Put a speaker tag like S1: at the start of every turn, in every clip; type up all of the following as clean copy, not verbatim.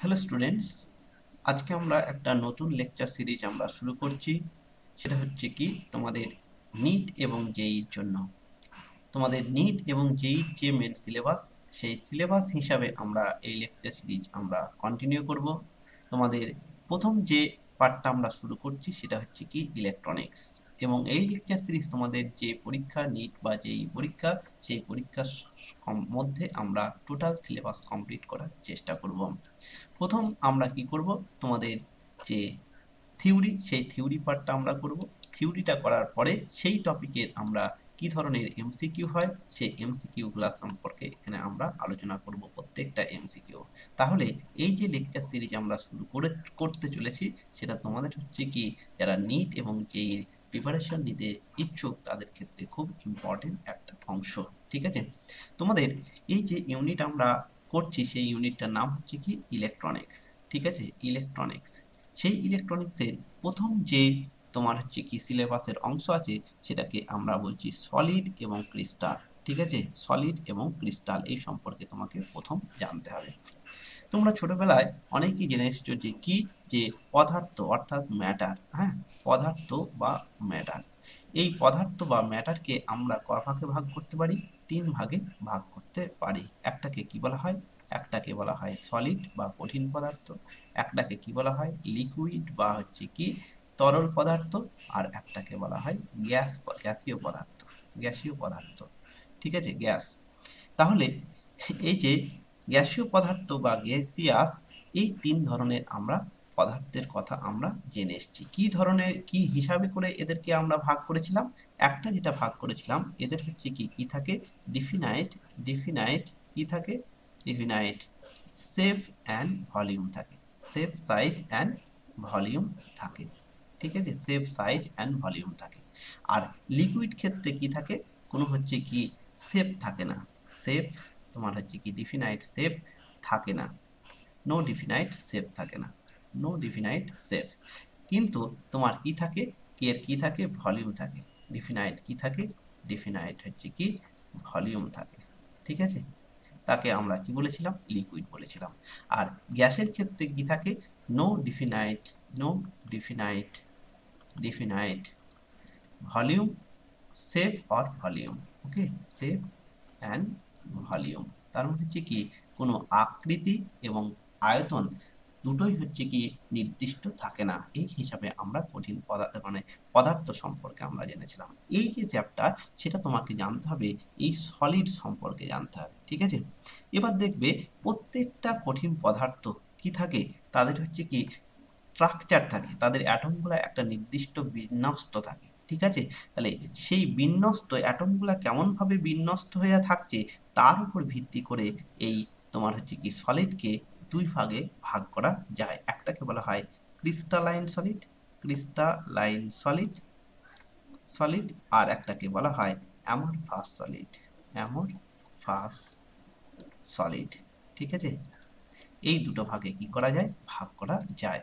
S1: Hello students, আজকে আমরা একটা নতুন লেকচার সিরিজ আমরা শুরু করছি। সেটা হচ্ছে কি তোমাদের নিট এবং জেইর জন্য। তোমাদের নিট এবং জেইর যে মেন সিলেবাস, সেই সিলেবাস হিসাবে আমরা এই লেকচার সিরিজ আমরা কন্টিনিউ করব। তোমাদের প্রথম যে পার্টটা আমরা শুরু করছি সেটা হচ্ছে কি ইলেকট্রনিক্স, এবং এই লেকচার সিরিজ তোমাদের যে পরীক্ষা নিট বা জেই পরীক্ষা, সেই পরীক্ষার মধ্যে আমরা টোটাল সিলেবাস কমপ্লিট করার চেষ্টা করব। প্রথম আমরা কি করব, তোমাদের যে থিওরি, সেই থিওরি পার্টটা আমরা করব। থিওরিটা করার পরে সেই টপিকের আমরা কি ধরনের এমসিকিউ হয়, সেই এমসিকিউ গুলা সম্পর্কে এখানে আমরা আলোচনা করব, প্রত্যেকটা এমসিকিউ। তাহলে এই যে লেকচার সিরিজ আমরা শুরু করতে চলেছি, সেটা তোমাদের হচ্ছে কি যারা নিট এবং যেই প্রিপারেশন নিতে ইচ্ছুক তাদের ক্ষেত্রে খুব ইম্পর্টেন্ট একটা অংশ। ঠিক আছে, তোমাদের এই যে ইউনিট আমরা করছি সেই ইউনিটটার নাম হচ্ছে কি ইলেকট্রনিক্স। ঠিক আছে, ইলেকট্রনিক্স। সেই ইলেকট্রনিক্সের প্রথম যে তোমার হচ্ছে কি সিলেবাসের অংশ আছে, সেটাকে আমরা বলছি সলিড এবং ক্রিস্টাল। ঠিক আছে, সলিড এবং ক্রিস্টাল এই সম্পর্কে তোমাকে প্রথম জানতে হবে। তোমরা ছোটবেলায় অনেকেই জেনে এসেছো যে কি, যে পদার্থ অর্থাৎ ম্যাটার। হ্যাঁ, পদার্থ বা ম্যাটার। এই পদার্থ বা ম্যাটারকে আমরা ক ভাগে ভাগ করতে পারি? তিন ভাগে ভাগ করতে পারি। একটাকে কি বলা হয়? একটাকে বলা হয় সলিড বা কঠিন পদার্থ, একটাকে কি বলা হয় লিকুইড বা হচ্ছে কি তরল পদার্থ, আর একটাকে বলা হয় গ্যাসীয় পদার্থ। গ্যাসীয় পদার্থ, ঠিক আছে, গ্যাস। তাহলে এই যে গ্যাসীয় পদার্থ বা গ্যাসিয়াস, এই তিন ধরনের আমরা পদার্থের কথা আমরা জেনে এসেছি। কি ধরনের, কি হিসাবে করে এদেরকে আমরা ভাগ করেছিলাম? একটা যেটা ভাগ করেছিলাম, এদের হচ্ছে কি কি থাকে, ডিফিনাইট। ডিফিনাইট কি থাকে? ডিফিনাইট শেপ অ্যান্ড ভলিউম থাকে। শেপ, সাইজ অ্যান্ড ভলিউম থাকে। ঠিক আছে, শেপ, সাইজ অ্যান্ড ভলিউম থাকে। আর লিকুইড ক্ষেত্রে কি থাকে? কোনো হচ্ছে কি শেপ থাকে না। শেপ তোমার হচ্ছে কি ডিফিনাইট শেপ থাকে না। নো ডিফিনাইট শেপ থাকে না। No definite shape. কিন্তু তোমার কি থাকে, এর কি থাকে, ভলিউম থাকে। ডিফিনাইট কি থাকে? ডিফিনাইট হচ্ছে কি ভলিউম থাকে। ঠিক আছে, তাকে আমরা কি বলেছিলাম? লিকুইড বলেছিলাম। আর গ্যাসের ক্ষেত্রে কি থাকে? No definite, no definite, definite volume, shape or volume. Okay, shape and volume. তার মানে হচ্ছে কি কোনো আকৃতি এবং আয়তন দুটোই হচ্ছে কি নির্দিষ্ট থাকে না। এই হিসাবে আমরা কঠিন পদার্থ মানে পদার্থ সম্পর্কে আমরা জেনেছিলাম। এই যে চ্যাপ্টার, সেটা তোমাকে জানতে হবে এই সলিড সম্পর্কে জানতে হবে। ঠিক আছে, এবার দেখবে প্রত্যেকটা কঠিন পদার্থ কি থাকে, তাদের হচ্ছে কি স্ট্রাকচার থাকে, তাদের অ্যাটমগুলো একটা নির্দিষ্ট বিন্যস্ত থাকে। ঠিক আছে, তাহলে সেই বিন্যস্ত অ্যাটমগুলা কেমন ভাবে বিন্যস্ত হয়ে থাকছে, তার উপর ভিত্তি করে এই তোমার হচ্ছে কি সলিডকে দুই ভাগে ভাগ করা যায়। একটাকে বলা হয় crystalline solid, crystalline solid, solid. আর একটাকে বলা হয় অ্যামরফাস সলিড, অ্যামরফাস সলিড। ঠিক আছে, এই দুটো ভাগে কি করা যায়? ভাগ করা যায়।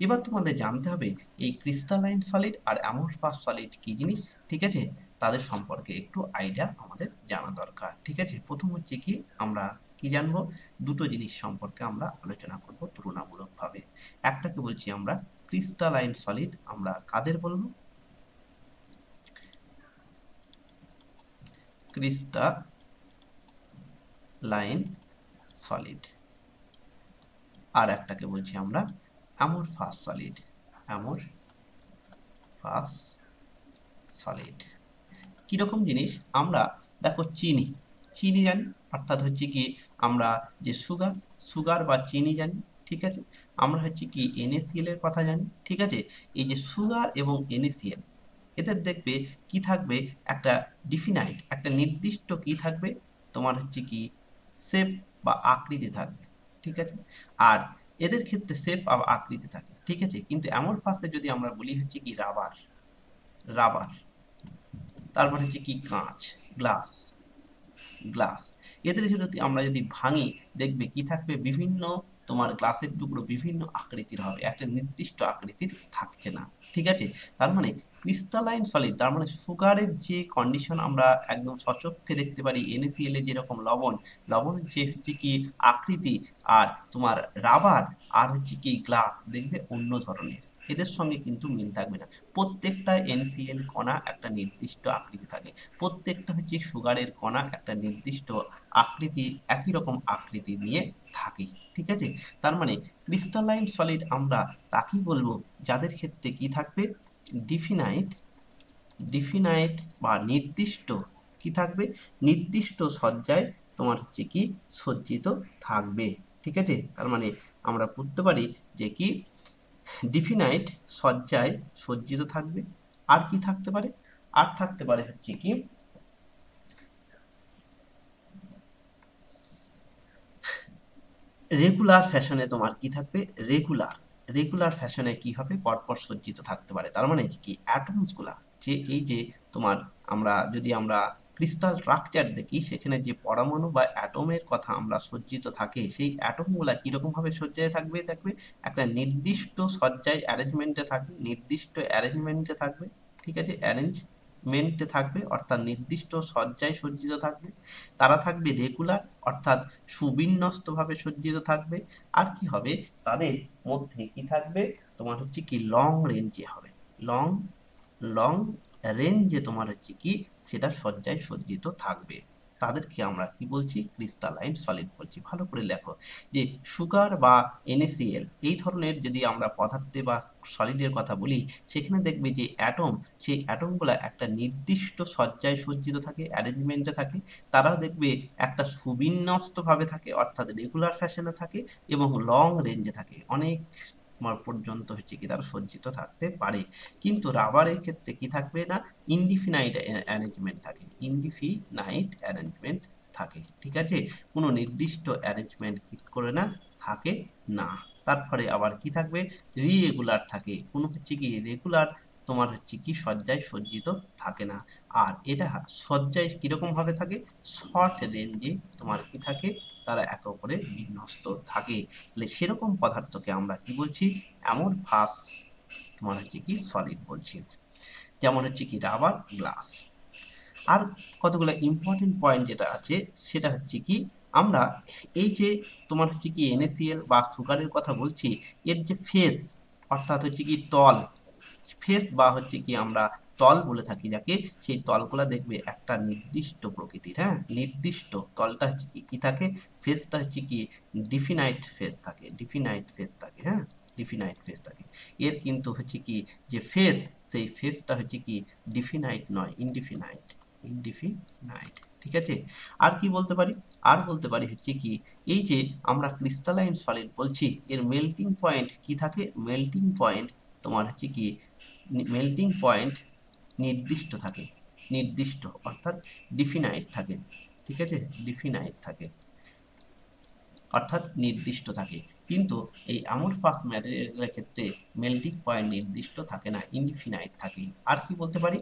S1: এবার তোমাদের জানতে হবে এই ক্রিস্টালাইন সলিড আর অ্যামরফাস সলিড কি জিনিস। ঠিক আছে, তাদের সম্পর্কে একটু আইডিয়া আমাদের জানা দরকার। ঠিক আছে, প্রথম হচ্ছে কি আমরা কি জানবো, দুটো জিনিস সম্পর্কে আমরা আলোচনা করব তুলনামূলক ভাবে। একটাকে বলছি আমরা ক্রিস্টালাইন সলিড, আমরা কাদের বলবো? Crystalline solid. আর একটাকে বলছি আমরা অ্যামরফাস সলিড, অ্যামরফাস সলিড। কিরকম জিনিস? আমরা দেখো চিনি, চিনি জানি, অর্থাৎ হচ্ছে কি আমরা যে সুগার, সুগার বা চিনি জানি। ঠিক আছে, আমরা হচ্ছে কি NaCl এর কথা জানি। ঠিক আছে, এই যে সুগার এবং NaCl, এদের দেখবে কি থাকবে, একটা ডিফিনাইট, একটা নির্দিষ্ট কি থাকবে, তোমার হচ্ছে কি শেপ বা আকৃতি থাকবে। ঠিক আছে, আর এদের ক্ষেত্রে শেপ বা আকৃতি থাকে। ঠিক আছে, কিন্তু অ্যামরফাসে যদি আমরা বলি হচ্ছে কি রাবার, রাবার। তারপর হচ্ছে কি কাঁচ, গ্লাস, গ্লাস। এদের যদি আমরা যদি ভাঙি, দেখবে কি থাকবে, বিভিন্ন তোমার গ্লাসের টুকরো বিভিন্ন আকৃতির হবে, একটা নির্দিষ্ট আকৃতির থাকছে না। ঠিক আছে, তার মানে ক্রিস্টালাইন সলিড, তার মানে সুগারের যে কন্ডিশন আমরা একদম সচক্ষে দেখতে পারি, NaCl এর যেরকম লবণের যে হচ্ছে কি আকৃতি, আর তোমার রাবার আর হচ্ছে কি গ্লাস দেখবে অন্য ধরনের, এদের সঙ্গে কিন্তু মিল থাকবে না। প্রত্যেকটা NaCl কণা একটা নির্দিষ্ট আকৃতি থাকে, প্রত্যেকটা হচ্ছে সুগারের কণা একটা নির্দিষ্ট আকৃতি, একই রকম আকৃতি নিয়ে থাকে। ঠিক আছে, তার মানে ক্রিস্টালাইন সলিড আমরা তাকেই বলবো যাদের ক্ষেত্রে কি থাকবে, ডিফিনাইট ডিফিনাইট বা নির্দিষ্ট কি থাকবে, নির্দিষ্ট সজ্জায় তোমার হচ্ছে কি সজ্জিত থাকবে। ঠিক আছে, তার মানে আমরা পড়তে পারি যে কি ডিফিনাইট সজ্জায় সজ্জিত থাকবে। আর কি থাকতে পারে, আর থাকতে পারে হচ্ছে কি রেগুলার ফ্যাশনে, তোমার কি থাকবে, রেগুলার ফ্যাশনে কি হবে, পরপর সজ্জিত থাকতে পারে। তার মানে কি অ্যাটমস গুলা, যে এই যে তোমার আমরা ক্রিস্টাল স্ট্রাকচার দেখি, সেখানে যে পরমাণু বা অ্যাটমের কথা আমরা সজ্জিত থাকে, সেই অ্যাটম গুলা কিরকম ভাবে সজ্জায় থাকবে, একটা নির্দিষ্ট সজ্জায় অ্যারেঞ্জমেন্টে থাকবে, নির্দিষ্ট অ্যারেঞ্জমেন্টে থাকবে। ঠিক আছে, অ্যারেঞ্জমেন্টে থাকবে অর্থাৎ নির্দিষ্ট সজ্জায় সজ্জিত থাকবে। তারা থাকবে রেগুলার অর্থাৎ সুবিন্যস্তভাবে সজ্জিত থাকবে। আর কি হবে, তাদের মধ্যে কি থাকবে, তোমার হচ্ছে কি লং রেঞ্জে হবে, লং লং রেঞ্জে তোমার হচ্ছে কি সেটা সজ্জায় সজ্জিত থাকবে। তাদেরকে আমরা কি বলছি, ক্রিস্টালাইন সলিড বলছি। ভালো করে লেখো যে সুগার বা NaCl এই ধরনের যদি আমরা পদার্থে বা সলিডের কথা বলি, সেখানে দেখবে যে অ্যাটম, সেই অ্যাটমগুলো একটা নির্দিষ্ট সজ্জায় সজ্জিত থাকে, অ্যারেঞ্জমেন্টে থাকে। তারাও দেখবে একটা সুবিন্যস্ত ভাবে থাকে অর্থাৎ রেগুলার ফ্যাশনে থাকে, এবং লং রেঞ্জে থাকে, অনেক তোমার পর্যন্ত হচ্ছে কি তারা সজ্জিত থাকতে পারে। কিন্তু রাবারের ক্ষেত্রে কি থাকবে না, ইনডিফিনাইট অ্যারেঞ্জমেন্ট থাকে, ইনডিফিনাইট অ্যারেঞ্জমেন্ট থাকে। ঠিক আছে, কোনো নির্দিষ্ট অ্যারেঞ্জমেন্ট কি করে না, থাকে না। তারপরে আবার কি থাকবে, রিরেগুলার থাকে, কোনো হচ্ছে কি রেগুলার তোমার হচ্ছে কি সজ্জায় সজ্জিত থাকে না। আর এটা সজ্জায় কিরকম ভাবে থাকে, শর্ট রেঞ্জে তোমার কি থাকে, তারা একে অপরে বিন্যস্ত থাকে। তাহলে সেরকম পদার্থকে আমরা কি বলছি, অ্যামরফাস তোমার হচ্ছে কি সলিড বলছি, যেমন হচ্ছে কি রাবার, গ্লাস। আর কতগুলো ইম্পর্টেন্ট পয়েন্ট যেটা আছে, সেটা হচ্ছে কি আমরা এই যে তোমার হচ্ছে কি NaCl বা সুগারের কথা বলছি, এর যে ফেস অর্থাৎ হচ্ছে কি তল, ফেস বা হচ্ছে কি আমরা তল বলে থাকি যাকে, সেই তলগুলা দেখবে একটা নির্দিষ্ট প্রকৃতির, হ্যাঁ, নির্দিষ্ট তলটা হচ্ছে কি কি থাকে, ফেসটা হচ্ছে কি ডিফিনাইট ফেস থাকে, ডিফিনাইট ফেস থাকে, হ্যাঁ, ডিফিনাইট ফেস থাকে। এর কিন্তু হচ্ছে কি যে ফেস, সেই ফেসটা হচ্ছে কি ডিফিনাইট নয়, ইনডিফিনাইট, ইনডিফিনাইট। ঠিক আছে, আর কি বলতে পারি, আর বলতে পারি হচ্ছে কি এই যে আমরা ক্রিস্টালাইন সলিড বলছি, এর মেল্টিং পয়েন্ট কি থাকে, মেল্টিং পয়েন্ট তোমার হচ্ছে কি মেল্টিং পয়েন্ট নির্দিষ্ট থাকে, নির্দিষ্ট অর্থাৎ ডিফিনাইট থাকে। ঠিক আছে, ডিফিনাইট থাকে অর্থাৎ নির্দিষ্ট থাকে। কিন্তু এই অ্যামরফাস ম্যাটেরিয়ালের ক্ষেত্রে মেল্টিং পয়েন্ট নির্দিষ্ট থাকে না, ইনডিফিনাইট থাকে। আর কি বলতে পারি,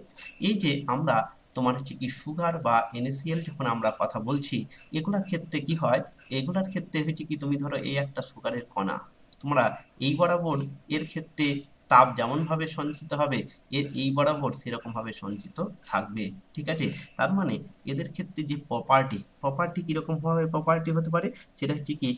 S1: এই যে আমরা তোমার হচ্ছে কি সুগার বা NaCl যখন আমরা কথা বলছি, এগুলার ক্ষেত্রে কি হয়, এগুলার ক্ষেত্রে হচ্ছে কি তুমি ধরো এই একটা সুগারের কণা, তোমরা এই বরাবর এর ক্ষেত্রে তাপ যেমন ভাবে সঞ্চিত হবে, এর এই বরাবর সেরকম ভাবে সঞ্চিত থাকবে। ঠিক আছে, তার মানে এদের ক্ষেত্রে যে প্রপার্টি কিরকম ভাবে প্রপার্টি হতে পারে, সেটা হচ্ছে কি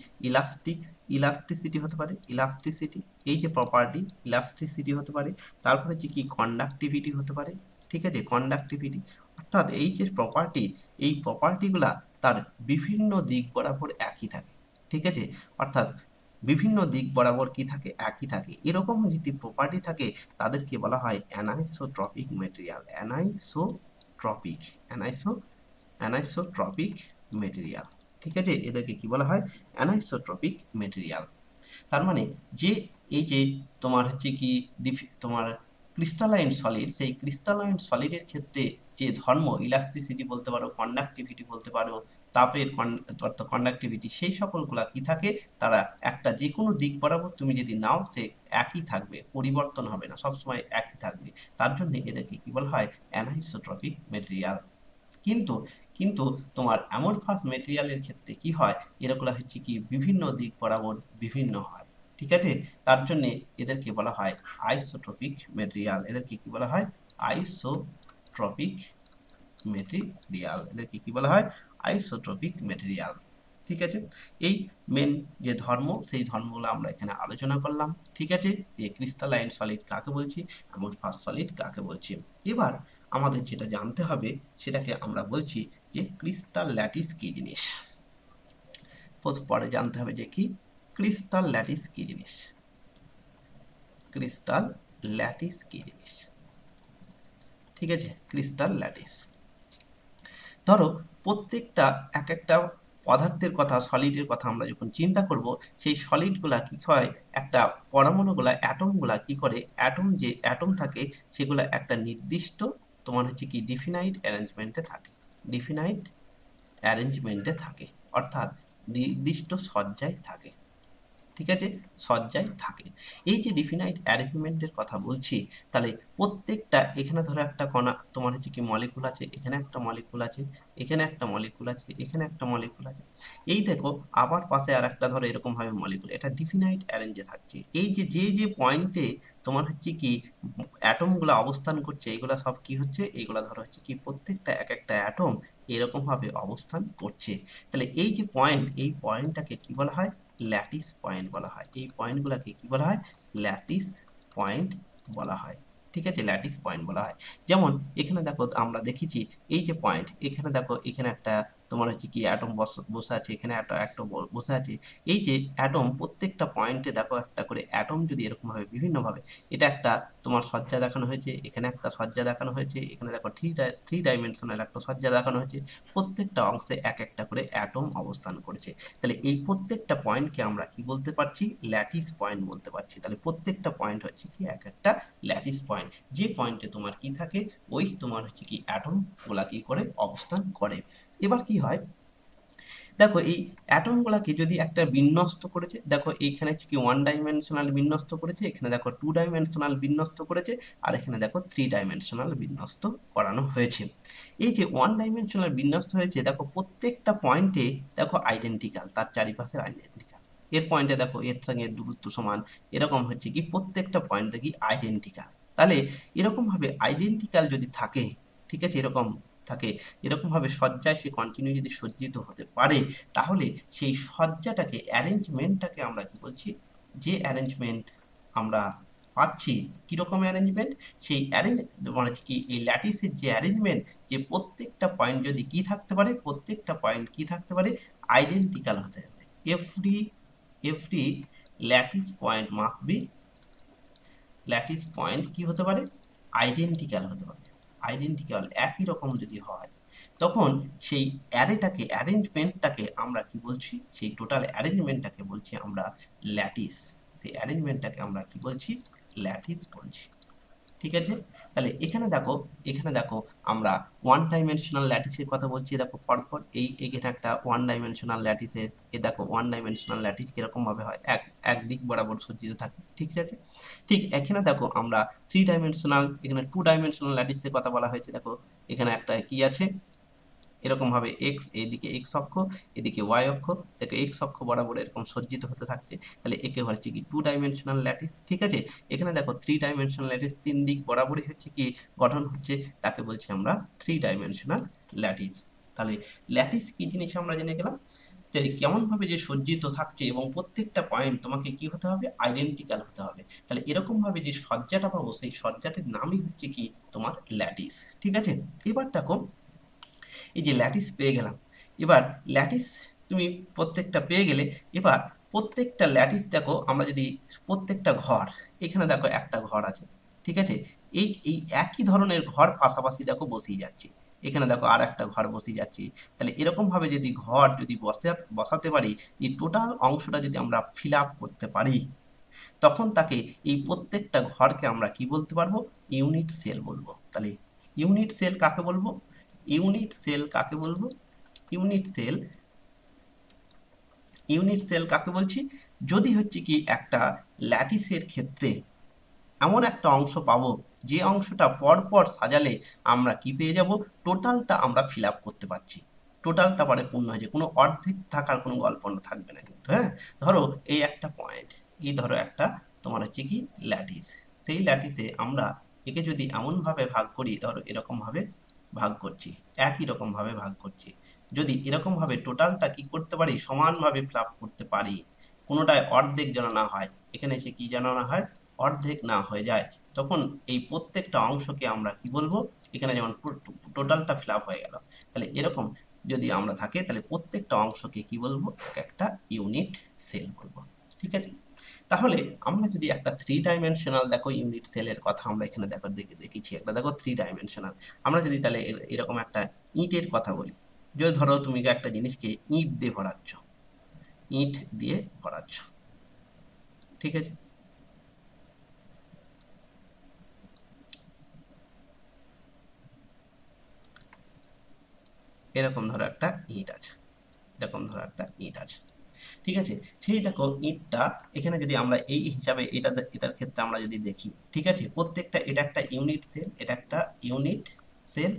S1: ইলাস্টিসিটি হতে পারে, ইলাস্টিসিটি, এই যে প্রপার্টি ইলাস্টিসিটি হতে পারে। তারপর হচ্ছে কি কন্ডাক্টিভিটি হতে পারে। ঠিক আছে, কন্ডাক্টিভিটি অর্থাৎ এই যে প্রপার্টি, এই প্রপার্টিগুলা তার বিভিন্ন দিক বরাবর একই থাকে। ঠিক আছে, অর্থাৎ বিভিন্ন দিক বরাবর কি থাকে, একই থাকে। এরকম যদি প্রপার্টি থাকে, তাদেরকে বলা হয় অ্যানাইসোট্রপিক মেটেরিয়াল, অ্যানাইসোট্রপিক, অ্যানাইসো অ্যানাইসোট্রপিক মেটেরিয়াল। ঠিক আছে, এদেরকে কি বলা হয়, অ্যানাইসোট্রপিক মেটেরিয়াল। তার মানে যে এই যে তোমার হচ্ছে কি তোমার ক্রিস্টালাইন সলিড, সেই ক্রিস্টালাইন সলিডের ক্ষেত্রে যে ধর্ম, ইলাস্টিসিটি বলতে পারো, কন্ডাক্টিভিটি বলতে পারো, তাপের অর্থাৎ কন্ডাক্টিভিটি, সেই সকলগুলা কি থাকে, তারা একটা যে কোনো দিক বরাবর তুমি যদি নাও, সে একই থাকবে, পরিবর্তন হবে না, সবসময় একই থাকবে। তার জন্য এদেরকে কি বলা হয়, অ্যানাইসোট্রপিক মেটেরিয়াল। কিন্তু কিন্তু তোমার অ্যামরফাস মেটেরিয়ালের ক্ষেত্রে কি হয়, এরগুলো হচ্ছে কি বিভিন্ন দিক বরাবর বিভিন্ন হয়। ঠিক আছে, তার জন্য এদেরকে বলা হয় আইসোট্রপিক মেটেরিয়াল। এদেরকে কি বলা হয়? Isotropic material. এদেরকে কি বলা হয়? Isotropic material. ঠিক আছে, এই মেন যে ধর্ম, সেই ধর্মগুলো আমরা এখানে আলোচনা করলাম। ঠিক আছে, যে ক্রিস্টালাইন সলিড কাকে বলছি, অ্যামরফাস সলিড কাকে বলছি। এবার আমাদের যেটা জানতে হবে সেটাকে আমরা বলছি যে ক্রিস্টাল ল্যাটিস কি জিনিস। পরে জানতে হবে যে কি ক্রিস্টাল ল্যাটিস কি জিনিস। ক্রিস্টাল ল্যাটিস কি জিনিস? ঠিক আছে, ক্রিস্টাল ল্যাটিস। ধরো প্রত্যেকটা এক একটা পদার্থের কথা, সলিডের কথা আমরা যখন চিন্তা করব, সেই সলিডগুলা কি হয়, একটা পরমাণুগুলা অ্যাটমগুলা কি করে, অ্যাটম যে অ্যাটম থাকে সেগুলো একটা নির্দিষ্ট তোমার হচ্ছে কি ডিফিনাইট অ্যারেঞ্জমেন্টে থাকে। ডিফিনাইট অ্যারেঞ্জমেন্টে থাকে, অর্থাৎ নির্দিষ্ট সজ্জায় থাকে। ঠিক আছে, সজ্জায় থাকে। এই যে ডিফিনাইট অ্যারেঞ্জমেন্টের কথা বলছি, তাহলে প্রত্যেকটা এখানে ধরো একটা কণা তোমার হচ্ছে কি মলিকুল আছে, এখানে একটা মলিকুল আছে, এখানে একটা মলিকুল আছে, এখানে একটা মলিকুল আছে। এই দেখো আবার পাশে আর একটা ধরো এরকম ভাবে মলিকুল, এটা ডিফিনাইট অ্যারেঞ্জে থাকছে। এই যে যে যে পয়েন্টে তোমার হচ্ছে কি অ্যাটমগুলো অবস্থান করছে, এগুলা সব কি হচ্ছে, এগুলা ধরো হচ্ছে কি প্রত্যেকটা এক একটা অ্যাটম এরকম ভাবে অবস্থান করছে। তাহলে এই যে পয়েন্ট, এই পয়েন্টটাকে কি বলা হয়? ল্যাটিস পয়েন্ট বলা হয়। এই পয়েন্টগুলোকে কি বলা হয়? ল্যাটিস পয়েন্ট বলা হয়। ঠিক আছে, ল্যাটিস পয়েন্ট বলা হয়। যেমন এখানে দেখো আমরা দেখেছি এই যে পয়েন্ট, এখানে দেখো এখানে একটা তোমার হচ্ছে কি অ্যাটম বসে আছে, এখানে একটা অ্যাটম বসে আছে। এই যে অ্যাটম প্রত্যেকটা পয়েন্টে দেখো একটা করে অ্যাটম যদি এরকম ভাবে বিভিন্ন ভাবে, এটা একটা তোমার সজ্জা দেখানো হয়েছে, এখানে একটা সজ্জা দেখানো হয়েছে, এখানে দেখো থ্রি ডাইমেনশনাল একটা সজ্জা দেখানো হয়েছে। প্রত্যেকটা অংশে এক একটা করে অ্যাটম অবস্থান করছে। তাহলে এই প্রত্যেকটা পয়েন্টকে আমরা কি বলতে পারছি? ল্যাটিস পয়েন্ট বলতে পারছি। তাহলে প্রত্যেকটা পয়েন্ট হচ্ছে কি এক একটা ল্যাটিস পয়েন্ট। যে পয়েন্টে তোমার কি থাকে, ওই তোমার হচ্ছে কি অ্যাটম গুলা কি করে অবস্থান করে। এবার কি হয়, দেখো এই অ্যাটমগুলাকে যদি একটা বিন্যস্ত করেছে, দেখো এইখানে কি ওয়ান ডাইমেনশনাল বিন্যস্ত করেছে, এখানে দেখো টু ডাইমেনশনাল বিন্যস্ত করেছে, আর এখানে দেখো থ্রি ডাইমেনশনাল বিন্যস্ত করানো হয়েছে। এই যে ওয়ান ডাইমেনশনাল বিন্যস্ত হয়েছে, দেখো প্রত্যেকটা পয়েন্টে দেখো আইডেন্টিক্যাল, তার চারিপাশের আইডেন্টিক্যাল। এর পয়েন্টে দেখো এর সঙ্গে দূরত্ব সমান, এরকম হচ্ছে কি প্রত্যেকটা পয়েন্ট দেখি আইডেন্টিক্যাল। তাহলে এরকম ভাবে আইডেন্টিক্যাল যদি থাকে, ঠিক আছে, এরকম থাকে, এরকম ভাবে সজ্জায় সে কন্টিনিউ যদি সজ্জিত হতে পারে, তাহলে সেই সজ্জাটাকে অ্যারেঞ্জমেন্টটাকে আমরা কি বলছি, যে অ্যারেঞ্জমেন্ট আমরা পাচ্ছি, কিরকম অ্যারেঞ্জমেন্ট, সেই অ্যারেঞ্জ মানে কি এই ল্যাটিসের যে অ্যারেঞ্জমেন্ট, যে প্রত্যেকটা পয়েন্ট যদি কি থাকতে পারে, প্রত্যেকটা পয়েন্ট কি থাকতে পারে, আইডেন্টিক্যাল হতে হবে। Every lattice point must be, lattice point কি হতে পারে, আইডেন্টিক্যাল হতে পারে। আইডেন্টিক্যাল একই রকম যদি হয়, তখন সেই অ্যারেটাকে, অ্যারেঞ্জমেন্টটাকে আমরা কি বলছি, সেই টোটাল অ্যারেঞ্জমেন্টটাকে বলছি আমরা ল্যাটিস। সেই অ্যারেঞ্জমেন্টটাকে আমরা কি বলছি, ল্যাটিস বলছি। ঠিক আছে, তাহলে এখানে দেখো, এখানে দেখো আমরা ওয়ান ডাইমেনশনাল ল্যাটিসের কথা বলছি। দেখো পরপর এই এখানে একটা ওয়ান ডাইমেনশনাল ল্যাটিসের, এ দেখো ওয়ান ডাইমেনশনাল ল্যাটিস কিরকম ভাবে হয়, এক এক দিক বরাবর সজ্জিত থাকে। ঠিক আছে, ঠিক এখানে দেখো আমরা থ্রি ডাইমেনশনাল, এখানে টু ডাইমেনশনাল ল্যাটিসের কথা বলা হয়েছে। দেখো এখানে একটা কি আছে, এরকম ভাবে এক্স, এদিকে এক্স অক্ষ, এদিকে ওয়াই অক্ষ, দেখো এক্স অক্ষ বরাবর এরকম সজ্জিত হতে থাকছে। তাহলে একে হচ্ছে কি টু ডাইমেনশনাল ল্যাটিস। ঠিক আছে, এখানে দেখো থ্রি ডাইমেনশনাল ল্যাটিস, তিন দিক বরাবরই হচ্ছে কি গঠন হচ্ছে, তাকে বলছি আমরা থ্রি ডাইমেনশনাল ল্যাটিস। তাহলে ল্যাটিস কি জিনিস আমরা জেনে গেলাম, যে কেমন ভাবে যে সজ্জিত থাকছে, এবং প্রত্যেকটা পয়েন্ট তোমাকে কি হতে হবে, আইডেন্টিক্যাল হতে হবে। তাহলে এরকম ভাবে যে সজ্জাটা পাবো, সেই সজ্জাটির নামই হচ্ছে কি তোমার ল্যাটিস। ঠিক আছে, এবার দেখো এই যে ল্যাটিস পেয়ে গেলাম, এবার ল্যাটিস তুমি প্রত্যেকটা পেয়ে গেলে, এবার প্রত্যেকটা ল্যাটিস দেখো আমরা যদি প্রত্যেকটা ঘর, এখানে দেখো একটা ঘর আছে, ঠিক আছে, এই এই একই ধরনের ঘর পাশাপাশি দেখো বসেই যাচ্ছে, এখানে দেখো আর একটা ঘর বসে যাচ্ছে। তাহলে এরকম ভাবে যদি ঘর যদি বসাতে পারি, এই টোটাল অংশটা যদি আমরা ফিল আপ করতে পারি, তখন তাকে এই প্রত্যেকটা ঘরকে আমরা কি বলতে পারবো, ইউনিট সেল বলবো। তাহলে ইউনিট সেল কাকে বলবো, ইউনিট সেল কাকে বলবো, ইউনিট সেল, ইউনিট সেল কাকে বলছি, যদি হচ্ছে কি একটা ল্যাটিসের ক্ষেত্রে এমন একটা অংশ পাবো, যে অংশটা পর পর সাজালে আমরা কি পেয়ে যাব, টোটালটা আমরা ফিল আপ করতে পারছি। টোটালটা পরে পূর্ণ হয়ে যায়, কোনো অর্ধেক থাকার কোনো গল্প থাকবে না কিন্তু। হ্যাঁ, ধরো এই একটা পয়েন্ট, এই ধরো একটা তোমার হচ্ছে কি ল্যাটিস, সেই ল্যাটিসে আমরা একে যদি এমনভাবে ভাগ করি, ধরো এরকমভাবে ভাগ করছি, একই রকমভাবে ভাগ করছি, যদি এরকমভাবে টোটালটা কি করতে পারি, সমানভাবে ফ্লাপ করতে পারি, কোনোটায় অর্ধেক যেন না হয়, এখানে এসে কি যেন না হয়, অর্ধেক না হয়ে যায়, তখন এই প্রত্যেকটা অংশকে আমরা কি বলবো, এখানে যেমন টোটালটা ফ্লাপ হয়ে গেল, তাহলে এরকম যদি আমরা থাকে, তাহলে প্রত্যেকটা অংশকে কি বলবো, এক একটা ইউনিট সেল বলবো। ঠিক আছে, তাহলে আমরা যদি একটা 3 ডাইমেনশনাল দেখো ইউনিট সেলের কথা আমরা এখানে দেখো দেখেছি, একটা দেখো 3 ডাইমেনশনাল, আমরা যদি তাহলে এরকম একটা ইটের কথা বলি, যদি ধরো তুমি একটা জিনিসকে ইট দিয়ে ভরাচ্ছ, ইট দিয়ে ভরাচ্ছ, ঠিক আছে, এরকম ধরো একটা ইট আছে, এরকম ধরো একটা ইট আছে, ঠিক আছে, সেই দেখো ইটটা এখানে যদি আমরা এই হিসাবে এটার ক্ষেত্রে আমরা যদি দেখি, ঠিক আছে, প্রত্যেকটা এটা একটা ইউনিট সেল, এটা একটা ইউনিট সেল,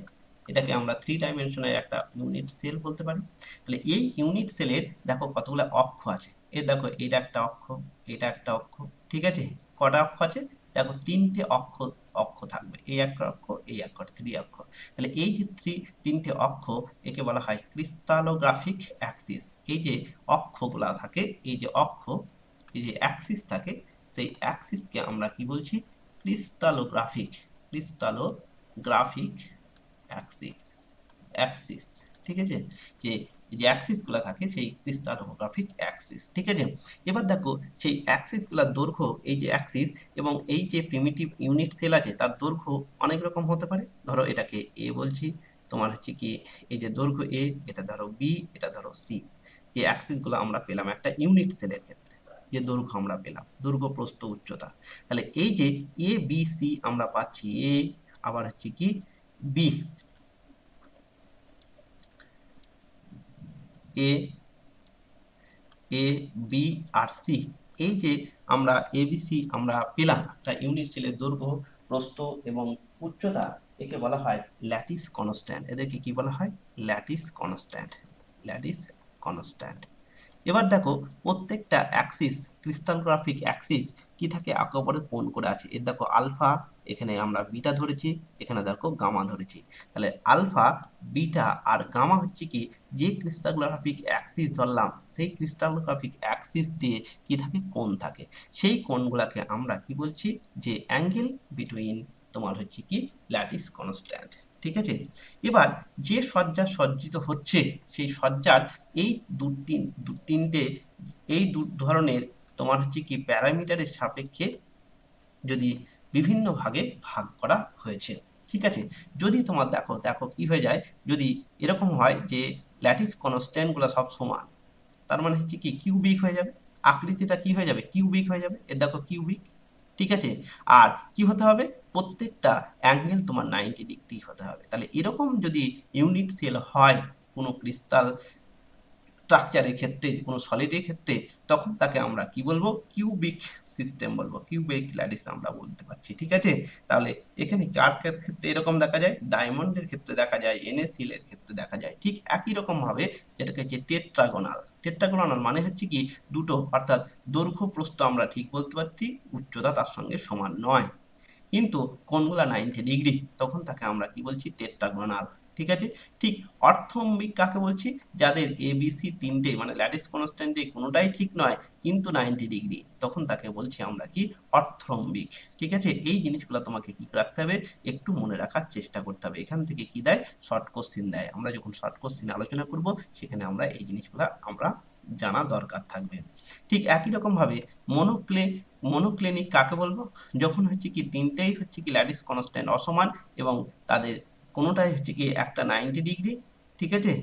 S1: এটাকে আমরা 3 ডাইমেনশনের একটা ইউনিট সেল বলতে পারি। তাহলে এই ইউনিট সেলের দেখো কতগুলো অক্ষ আছে, এই দেখো এটা একটা অক্ষ, এটা একটা অক্ষ, ঠিক আছে, কটা অক্ষ আছে, দেখো 3টে অক্ষ, অক্ষ থাকবে, এই এক অক্ষ, এই এক অক্ষ, 3 অক্ষ। তাহলে এই যে 3টে অক্ষ, একে বলা হয় ক্রিস্টালোগ্রাফিক অ্যাক্সিস। এই যে অক্ষগুলা থাকে, এই যে অক্ষ, এই যে অ্যাক্সিস থাকে, সেই অ্যাক্সিসকে আমরা কি বলছি, ক্রিস্টালোগ্রাফিক, ক্রিস্টালোগ্রাফিক অ্যাক্সিস, অ্যাক্সিস, ঠিক আছে, যে যে অ্যাক্সিস গুলা থাকে সেই ক্রিস্টালোগ্রাফিক অ্যাক্সিস, ঠিক আছে। এবার দেখো সেই অ্যাক্সিস গুলার দৈর্ঘ্য, এই যে অ্যাক্সিস এবং এই যে প্রিমিটিভ ইউনিট সেল আছে তার দৈর্ঘ্য অনেক রকম হতে পারে, ধরো এটাকে এ বলছি, তোমার হচ্ছে কি এই যে দৈর্ঘ্য এ, এটা ধরো বি, এটা ধরো সি, যে অ্যাক্সিস গুলো আমরা পেলাম একটা ইউনিট সেলের ক্ষেত্রে, যে দৈর্ঘ্য আমরা পেলাম, দৈর্ঘ্য প্রস্থ উচ্চতা, তাহলে এই যে এ বি সি আমরা পাচ্ছি, এ আবার হচ্ছে কি B, A, A B R C, এই যে আমরা এবিসি আমরা পেলাম একটা ইউনিট সেলের দৈর্ঘ্য প্রস্থ এবং উচ্চতা, একে বলা হয় ল্যাটিস কনস্ট্যান্ট, এদেরকে কি বলা হয়, ল্যাটিস কনস্ট্যান্ট, ল্যাটিস কনস্ট্যান্ট। এবার দেখো প্রত্যেকটা অ্যাক্সিস, ক্রিস্টালগ্রাফিক অ্যাক্সিস কি থাকে, একে অপরের কোণ করে আছে, এর দেখো আলফা, এখানে আমরা বিটা ধরেছি, এখানে দেখো গামা ধরেছি, তাহলে আলফা, বিটা আর গামা হচ্ছে কি, যে ক্রিস্টালগ্রাফিক অ্যাক্সিস ধরলাম সেই ক্রিস্টালগ্রাফিক অ্যাক্সিস দিয়ে কি থাকে, কোণ থাকে, সেই কোণগুলোকে আমরা কি বলছি, যে অ্যাঙ্গেল বিটুইন তোমার হচ্ছে কি ল্যাটিস কনস্ট্যান্ট, ঠিক আছে। এবার যে সজ্জা সজ্জিত হচ্ছে, সেই সজ্জার এই তিনটে, এই দু ধরনের তোমার হচ্ছে কি প্যারামিটারের সাপেক্ষে যদি বিভিন্ন ভাগে ভাগ করা হয়েছে, ঠিক আছে। যদি তোমার দেখো দেখো কি হয়ে যায়, যদি এরকম হয় যে ল্যাটিস কনস্ট্যান্ট গুলো সব সমান, তার মানে হচ্ছে কি কিউবিক হয়ে যাবে, আকৃতিটা কি হয়ে যাবে, কিউবিক হয়ে যাবে, এর দেখো কিউবিক, ঠিক আছে। আর কি হতে হবে, প্রত্যেকটা অ্যাঙ্গেল তোমার 90 ডিগ্রি হতে হবে। তাহলে এরকম যদি ইউনিট সেল হয় কোনো ক্রিস্টাল স্ট্রাকচারের ক্ষেত্রে, কোনো সলিডের ক্ষেত্রে, তখন তাকে আমরা কি বলবো, কিউবিক সিস্টেম বলবো, কিউবিক ল্যাটিস আমরা বলতে পারছি, ঠিক আছে। তাহলে এখানে কার্কের ক্ষেত্রে এরকম দেখা যায়, ডায়মন্ডের ক্ষেত্রে দেখা যায়, এনএসিল এর ক্ষেত্রে দেখা যায়, ঠিক একই রকম ভাবে, যেটাকে হচ্ছে টেট্রাগোনাল, টেট্রাগোনাল মানে হচ্ছে কি দুটো, অর্থাৎ দৈর্ঘ্য প্রস্থ আমরা ঠিক বলতে পারছি, উচ্চতা তার সঙ্গে সমান নয়, কিন্তু কোণগুলা 90 ডিগ্রি, তখন তাকে আমরা কি বলছি, টেট্রাগোনাল, ঠিক আছে। ঠিক অর্থম্বিক কাকে বলছি, যাদের এবিসি তিনটে মানে ল্যাটিস কনস্ট্যান্টে কোনোটাই ঠিক নয় কিন্তু 90 ডিগ্রি, তখন তাকে বলছি আমরা কি, অর্থম্বিক, ঠিক আছে। এই জিনিসগুলো তোমাকে কি রাখতে হবে, একটু মনে রাখার চেষ্টা করতে হবে, এখান থেকে কি দেয়, শর্ট কোশ্চিন দেয়, আমরা যখন শর্ট কোশ্চিন আলোচনা করব সেখানে আমরা এই জিনিসগুলো আমরা জানা দরকার থাকবে। ঠিক একই রকম ভাবে মনোক্লে মনোক্লিনিক কাকে বলবো, যখন হচ্ছে কি তিনটেই হচ্ছে কি ল্যাটিস কনস্ট্যান্ট অসমান এবং তাদের কোনোটাই হচ্ছে কি একটা 90 ডিগ্রি, ঠিক আছে,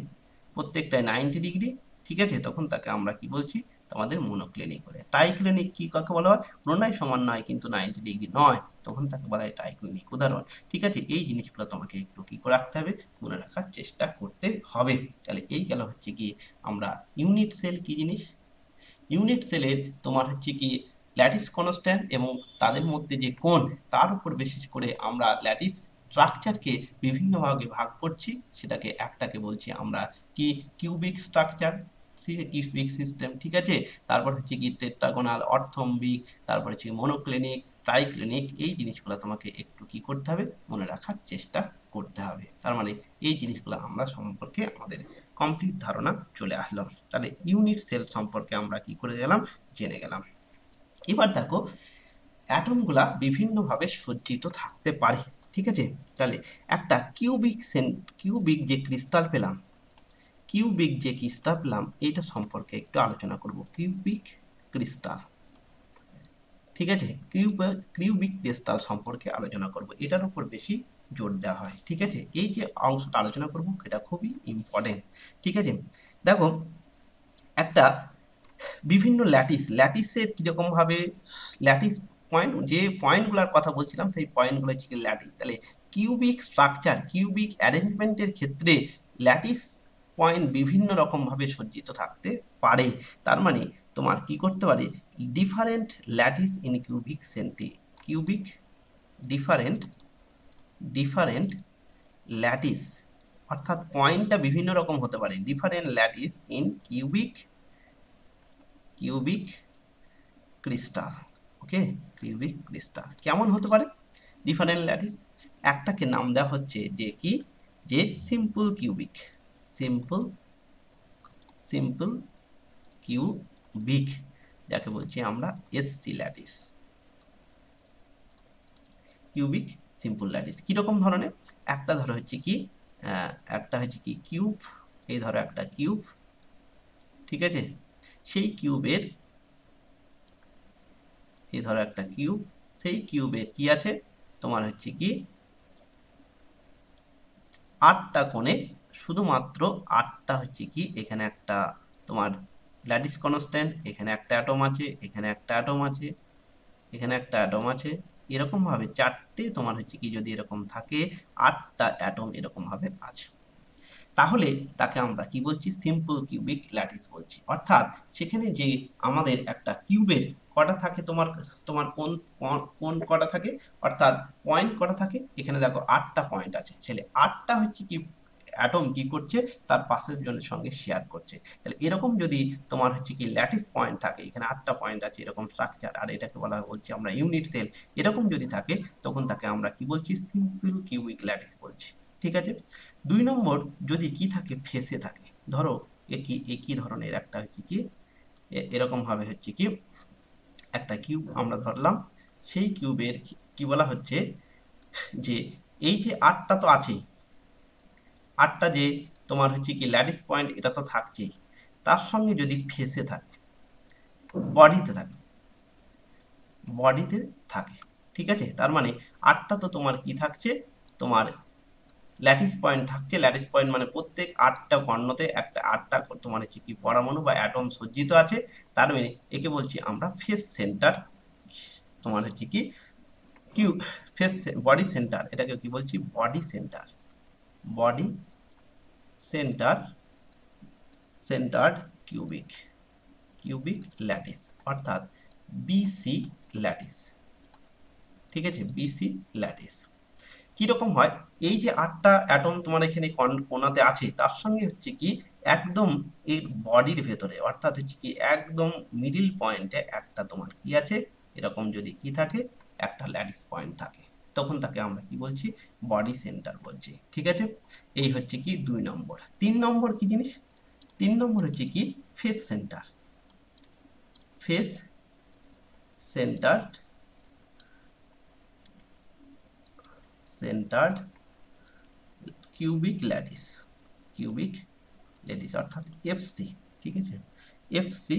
S1: প্রত্যেকটাই 90 ডিগ্রি, ঠিক আছে, তখন তাকে আমরা কি বলছি, তোমাদের মনোক্লিনিক বলে। টাইক্লিনিক কি কাকে বলা হয়, কোনোটাই সমান নয় কিন্তু 90 ডিগ্রি নয়, তখন তাকে বলা হয় টাইক্লিনিক উদাহরণ, ঠিক আছে। এই জিনিসগুলো তোমাকে একটু কি করে রাখতে হবে, মনে রাখার চেষ্টা করতে হবে। তাহলে এই গেল হচ্ছে কি আমরা ইউনিট সেল কি জিনিস, ইউনিট সেলের তোমার হচ্ছে কি ল্যাটিস কনস্ট্যান্ট এবং তাদের মধ্যে যে কোণ, তার উপর বেসিস করে আমরা ল্যাটিস স্ট্রাকচারকে বিভিন্ন ভাগে ভাগ করছি, সেটাকে একটাকে বলছি আমরা কি কিউবিক স্ট্রাকচার, কিউবিক সিস্টেম, ঠিক আছে। তারপর হচ্ছে কি টেট্রাগোনাল, অর্থম্বিক, তারপর হচ্ছে মনোক্লিনিক, ট্রাইক্লিনিক। এই জিনিসগুলো তোমাকে একটু কি করতে হবে, মনে রাখার চেষ্টা করতে হবে। তার মানে এই জিনিসগুলো আমরা সম্পর্কে আমাদের কমপ্লিট ধারণা চলে আসলো। তাহলে ইউনিট সেল সম্পর্কে আমরা কি করে গেলাম, জেনে গেলাম। এবার দেখো অ্যাটমগুলা বিভিন্নভাবে সজ্জিত থাকতে পারে, ঠিক আছে। তাহলে একটা কিউবিক যে ক্রিস্টাল পেলাম, এইটা সম্পর্কে একটু আলোচনা করব। কিউবিক ক্রিস্টাল, ঠিক আছে, কিউবিক ক্রিস্টাল সম্পর্কে আলোচনা করব, এটার উপর বেশি জোর দেওয়া হয়, ঠিক আছে। এই যে অংশটা আলোচনা করব এটা খুবই ইম্পর্টেন্ট, ঠিক আছে। দেখো একটা বিভিন্ন ল্যাটিসের কিরকম ভাবে ল্যাটিস পয়েন্ট, যে পয়েন্টগুলোর কথা বলছিলাম সেই পয়েন্টগুলো হচ্ছে ল্যাটিস। তাহলে কিউবিক স্ট্রাকচার, কিউবিক অ্যারেঞ্জমেন্টের ক্ষেত্রে ল্যাটিস পয়েন্ট বিভিন্ন রকম ভাবে সজ্জিত থাকতে পারে। তার মানে তোমার কি করতে পারে, different lattice in cubic centi, cubic different different lattice, অর্থাৎ পয়েন্টটা বিভিন্ন রকম হতে পারে, different lattice in cubic crystal, okay. Cubic crystal কেমন হতে পারে, ডিফারেন্ট ল্যাটিস। একটাকে নাম দেওয়া হচ্ছে যে কি, যে simple cubic, simple simple cubic, যাকে বলছি আমরা SC lattice, cubic simple lattice. কিরকম ধরনের, একটা ধরো হচ্ছে কি একটা হচ্ছে কি কিউব, এই ধরো একটা কিউব, ঠিক আছে। সেই কিউবের, এই ধরো একটা কিউব, সেই কিউবের কি আছে তোমার হচ্ছে কি 8টা কোণে, শুধুমাত্র 8টা হচ্ছে কি, এখানে একটা তোমার ল্যাটিস কনস্ট্যান্ট, এখানে একটা অ্যাটম আছে, এখানে একটা অ্যাটম আছে, এখানে একটা অ্যাটম আছে, এরকম ভাবে 4টে তোমার হচ্ছে কি, যদি এরকম থাকে 8টা অ্যাটম এরকম ভাবে আছে, তাহলে তাকে আমরা কি বলছি, সিম্পল কিউবিক ল্যাটিস বলছি। অর্থাৎ সেখানে যে আমাদের একটা কিউবের কটা থাকে, তোমার তোমার কোন কোন কটা থাকে, অর্থাৎ পয়েন্ট কটা থাকে, এখানে দেখো 8টা পয়েন্ট আছে, ছেলে 8টা হচ্ছে কি অ্যাটম কি করছে, তার পাশের জনের সঙ্গে শেয়ার করছে। তাহলে এরকম যদি তোমার হচ্ছে কি ল্যাটিস পয়েন্ট থাকে, এখানে 8টা পয়েন্ট আছে এরকম স্ট্রাকচার, আর এটাকে বলা হয় বলছি আমরা ইউনিট সেল, এরকম যদি থাকে তখন তাকে আমরা কি বলছি, সিম্পল কিউবিক ল্যাটিস বলছি, ঠিক আছে। 2 নম্বর, যদি কি থাকে, ফেসে থাকে, ধরো একই একই ধরনের একটা হচ্ছে কি এরকম ভাবে হচ্ছে কি একটা কিউব আমরা ধরলাম, সেই কিউবের কি বলা হচ্ছে, যে এই যে 8টা তো আছেই, 8টা যে তোমার হচ্ছে কি ল্যাটিস পয়েন্ট, এটা তো থাকছেই, তার সঙ্গে যদি ফেসে থাকে, বডিতে থাকে, বডিতে থাকে, ঠিক আছে। তার মানে 8টা তো তোমার কি থাকছে, তোমার ল্যাটিস পয়েন্ট থাকছে, ল্যাটিস পয়েন্ট মানে প্রত্যেক 8টা কর্ণতে একটা 8টা তোমার হচ্ছে কি পরমাণু বা অ্যাটম সজ্জিত আছে, তার মানে একে বলছি আমরা ফেস সেন্টার, তোমার হচ্ছে কি কিউ ফেস বডি সেন্টার, এটাকে কি বলছি, body centre, body centre, centred cubic, cubic lattice, অর্থাৎ বিসি ল্যাটিস, ঠিক আছে, বিসি ল্যাটিস। কিরকম হয়, এই যে 8টা অ্যাটম তোমার এখানে কোণাতে আছে, তার সঙ্গে হচ্ছে কি একদম এই বডির ভেতরে, অর্থাৎ হচ্ছে কি একদম মিডিল পয়েন্টে একটা তোমার কি আছে, এরকম যদি কি থাকে, একটা ল্যাটিস পয়েন্ট থাকে, তখন তাকে আমরা কি বলছি, বডি সেন্টার বলছি, ঠিক আছে। এই হচ্ছে কি 2 নম্বর। 3 নম্বর কি জিনিস, 3 নম্বর হচ্ছে কি face centre, face centre, centred cubic lattice, cubic lattice, অর্থাৎ এফসি, ঠিক আছে, এফসি,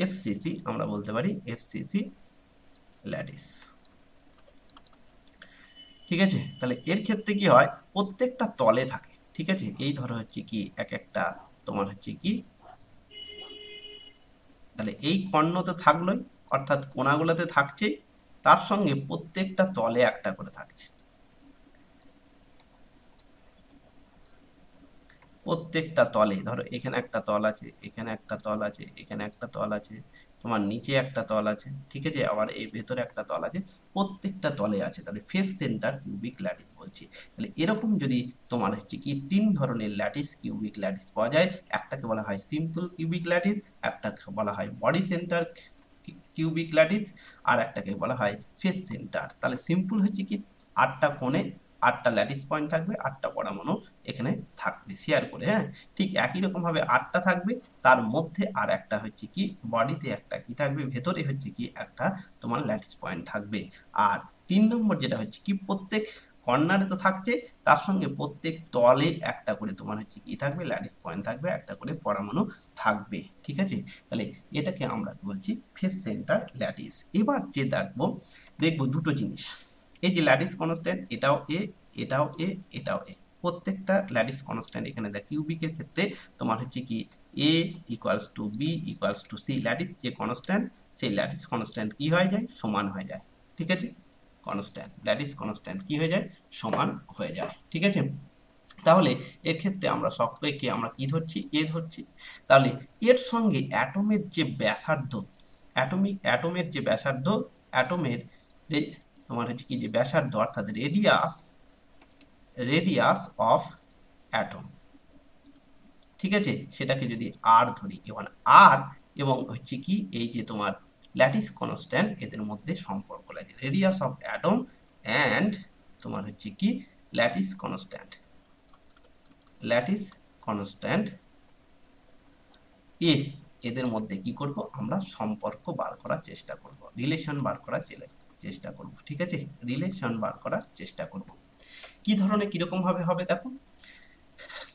S1: এফসিসি আমরা বলতে পারি, এফসিসি ল্যাটিস, ঠিক আছে। তাহলে এর ক্ষেত্রে কি হয়, প্রত্যেকটা তলে থাকে, ঠিক আছে। এই ধরো হচ্ছে কি এক একটা তোমার হচ্ছে কি, তাহলে এই কর্ণতে থাকলোই, অর্থাৎ কোণাগুলোতে থাকছে, তার সঙ্গে প্রত্যেকটা তলে একটা করে থাকছে, প্রত্যেকটা তলে, ধরো এখানে একটা তল আছে, এখানে একটা তল আছে, এখানে একটা তল আছে, তোমার নিচে একটা তল আছে, ঠিক আছে, আবার এই ভেতরে একটা তল আছে, প্রত্যেকটা তলে আছে, তাহলে ফেস সেন্টার কিউবিক ল্যাটিস বলছি। তাহলে এরকম যদি তোমার হচ্ছে কি তিন ধরনের ল্যাটিস কিউবিক ল্যাটিস পাওয়া যায়, একটাকে বলা হয় সিম্পল কিউবিক ল্যাটিস, একটাকে বলা হয় বডি সেন্টার কিউবিক ল্যাটিস, আর একটাকে বলা হয় ফেস সেন্টার। তাহলে সিম্পল হচ্ছে কি আটটা কোণে আটটা ল্যাটিস পয়েন্ট থাকবে, আটটা পরমাণু এখানে থাকবে শেয়ার করে, হ্যাঁ। ঠিক একই রকম ভাবে আটটা থাকবে, তার মধ্যে আর একটা হচ্ছে কি বডিতে একটা কি থাকবে, ভেতরে হচ্ছে কি একটা তোমার ল্যাটিস পয়েন্ট থাকবে। আর 3 নম্বর যেটা হচ্ছে কি প্রত্যেক কর্নারে তো থাকছে, তার সঙ্গে প্রত্যেক তলে একটা করে তোমার হচ্ছে কি থাকবে, ল্যাটিস পয়েন্ট থাকবে, একটা করে পরমাণু থাকবে, ঠিক আছে। তাহলে এটাকে আমরা বলছি ফেস সেন্টার ল্যাটিস। এবার যে দেখবো দুটো জিনিস, এই যে ল্যাটিস কনস্ট্যান্ট, এটাও এ, এটাও এ, এটাও এ, প্রত্যেকটা ল্যাটিস কনস্ট্যান্ট এখানে দেখ কিউবিকের ক্ষেত্রে তোমার হচ্ছে কি A equals to B equals to C, lattice যে কনস্ট্যান্ট সেই ল্যাটিস কনস্ট্যান্ট কি হয়ে যায়, সমান হয়ে যায়, ঠিক আছে। কনস্ট্যান্ট ল্যাটিস কনস্ট্যান্ট কি হয়ে যায়, সমান হয়ে যায়, ঠিক আছে। তাহলে এর ক্ষেত্রে আমরা সবকে আমরা কি ধরছি, এ ধরছি। তাহলে এর সঙ্গে অ্যাটমের যে ব্যাসার্ধ, অ্যাটমের যে ব্যাসার্ধ, অ্যাটমের তোমার হচ্ছে কি যে ব্যাসার্ধ অর্থাৎ রেডিয়াস অফ অ্যাটম, ঠিক আছে, সেটাকে যদি আর ধরি, এবং আর এবং হচ্ছে কি এই যে তোমার ল্যাটিস কনস্ট্যান্ট, এদের মধ্যে সম্পর্ক লাগে, রেডিয়াস অফ অ্যাটম অ্যান্ড তোমার হচ্ছে কি ল্যাটিস কনস্ট্যান্ট এ, এদের মধ্যে কি করব আমরা, সম্পর্ক বার করার চেষ্টা করব, রিলেশন বার করার চেষ্টা করব, ঠিক আছে, রিলেশন বার করার চেষ্টা করব। কি ধরনের কিরকম ভাবে হবে দেখো,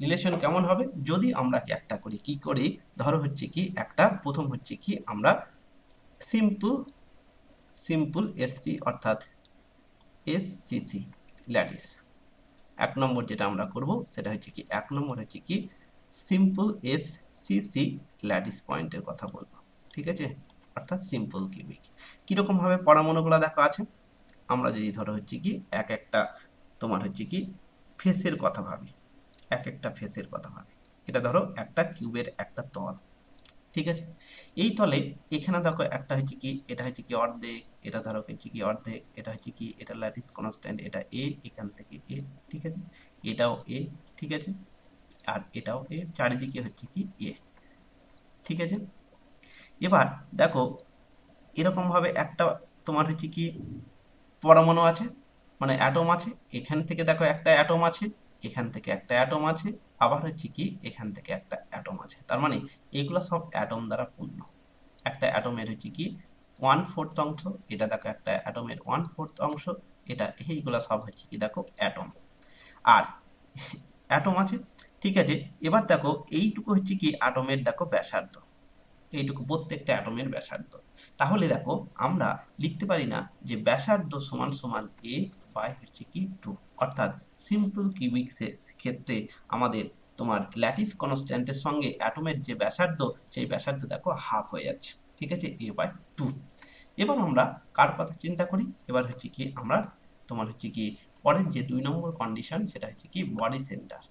S1: রিলেশন কেমন হবে, যদি আমরা কি একটা করি, কি করি, ধরো হচ্ছে কি একটা প্রথম হচ্ছে কি আমরা সিম্পল এসসি অর্থাৎ এসসিসি ল্যাটিস, 1 নম্বর যেটা আমরা করব সেটা হচ্ছে কি 1 নম্বর হচ্ছে কি সিম্পল এসসিসি ল্যাটিস পয়েন্টের কথা বলবো, ঠিক আছে, অর্থাৎ সিম্পল কিউবিক। কিরকম ভাবে পরমাণুগুলো দেখো আছে, আমরা যদি ধরো হচ্ছে কি এক একটা তোমার হচ্ছে কি ফেসের কথা ভাবি, এক একটা ফেসের কথা ভাবি, এটা ধরো একটা কিউবের একটা তল, ঠিক আছে। এই তলে এখানে দেখো একটা হচ্ছে কি, এটা হচ্ছে কি অর্ধেক, এটা ধরো হচ্ছে কি অর্ধেক, এটা হচ্ছে কি এটা ল্যাটিস কনস্ট্যান্ট, এটা এ, এখান থেকে এ, ঠিক আছে, এটাও এ, ঠিক আছে, আর এটাও এ, চারিদিকে হচ্ছে কি এ, ঠিক আছে। এবার দেখো এরকম ভাবে একটা তোমার হচ্ছে কি পরমাণু আছে, মানে অ্যাটম আছে, এখান থেকে দেখো একটা অ্যাটম আছে, এখান থেকে একটা অ্যাটম আছে, আবার হচ্ছে কি এখান থেকে একটা অ্যাটম আছে, তার মানে এগুলো সব অ্যাটম দ্বারা পূর্ণ। একটা অ্যাটমের হচ্ছে কি 1/4 অংশ, এটা দেখো একটা অ্যাটমের 1/4 অংশ, এটা এইগুলা সব হচ্ছে কি দেখো অ্যাটম, আর অ্যাটম আছে, ঠিক আছে। এবার দেখো এইটুকু হচ্ছে কি অ্যাটমের দেখো ব্যাসার্ধ, এইটুকু প্রত্যেকটা অ্যাটমের ব্যাসার্ধ। তাহলে দেখো আমরা লিখতে পারি না যে ব্যাসার্ধ সমান সমান এ বাই হচ্ছে কি 2, অর্থাৎ সিম্পল কিউবিক্সের ক্ষেত্রে আমাদের তোমার ল্যাটিস কনস্ট্যান্টের সঙ্গে অ্যাটমের যে ব্যাসার্ধ, সেই ব্যাসার্ধ দেখো হাফ হয়ে যাচ্ছে, ঠিক আছে, এ বাই 2। এবার আমরা কার কথা চিন্তা করি, এবার হচ্ছে কি আমরা তোমার হচ্ছে কি পরের যে 2 নম্বর কন্ডিশন, সেটা হচ্ছে কি বডি সেন্টার,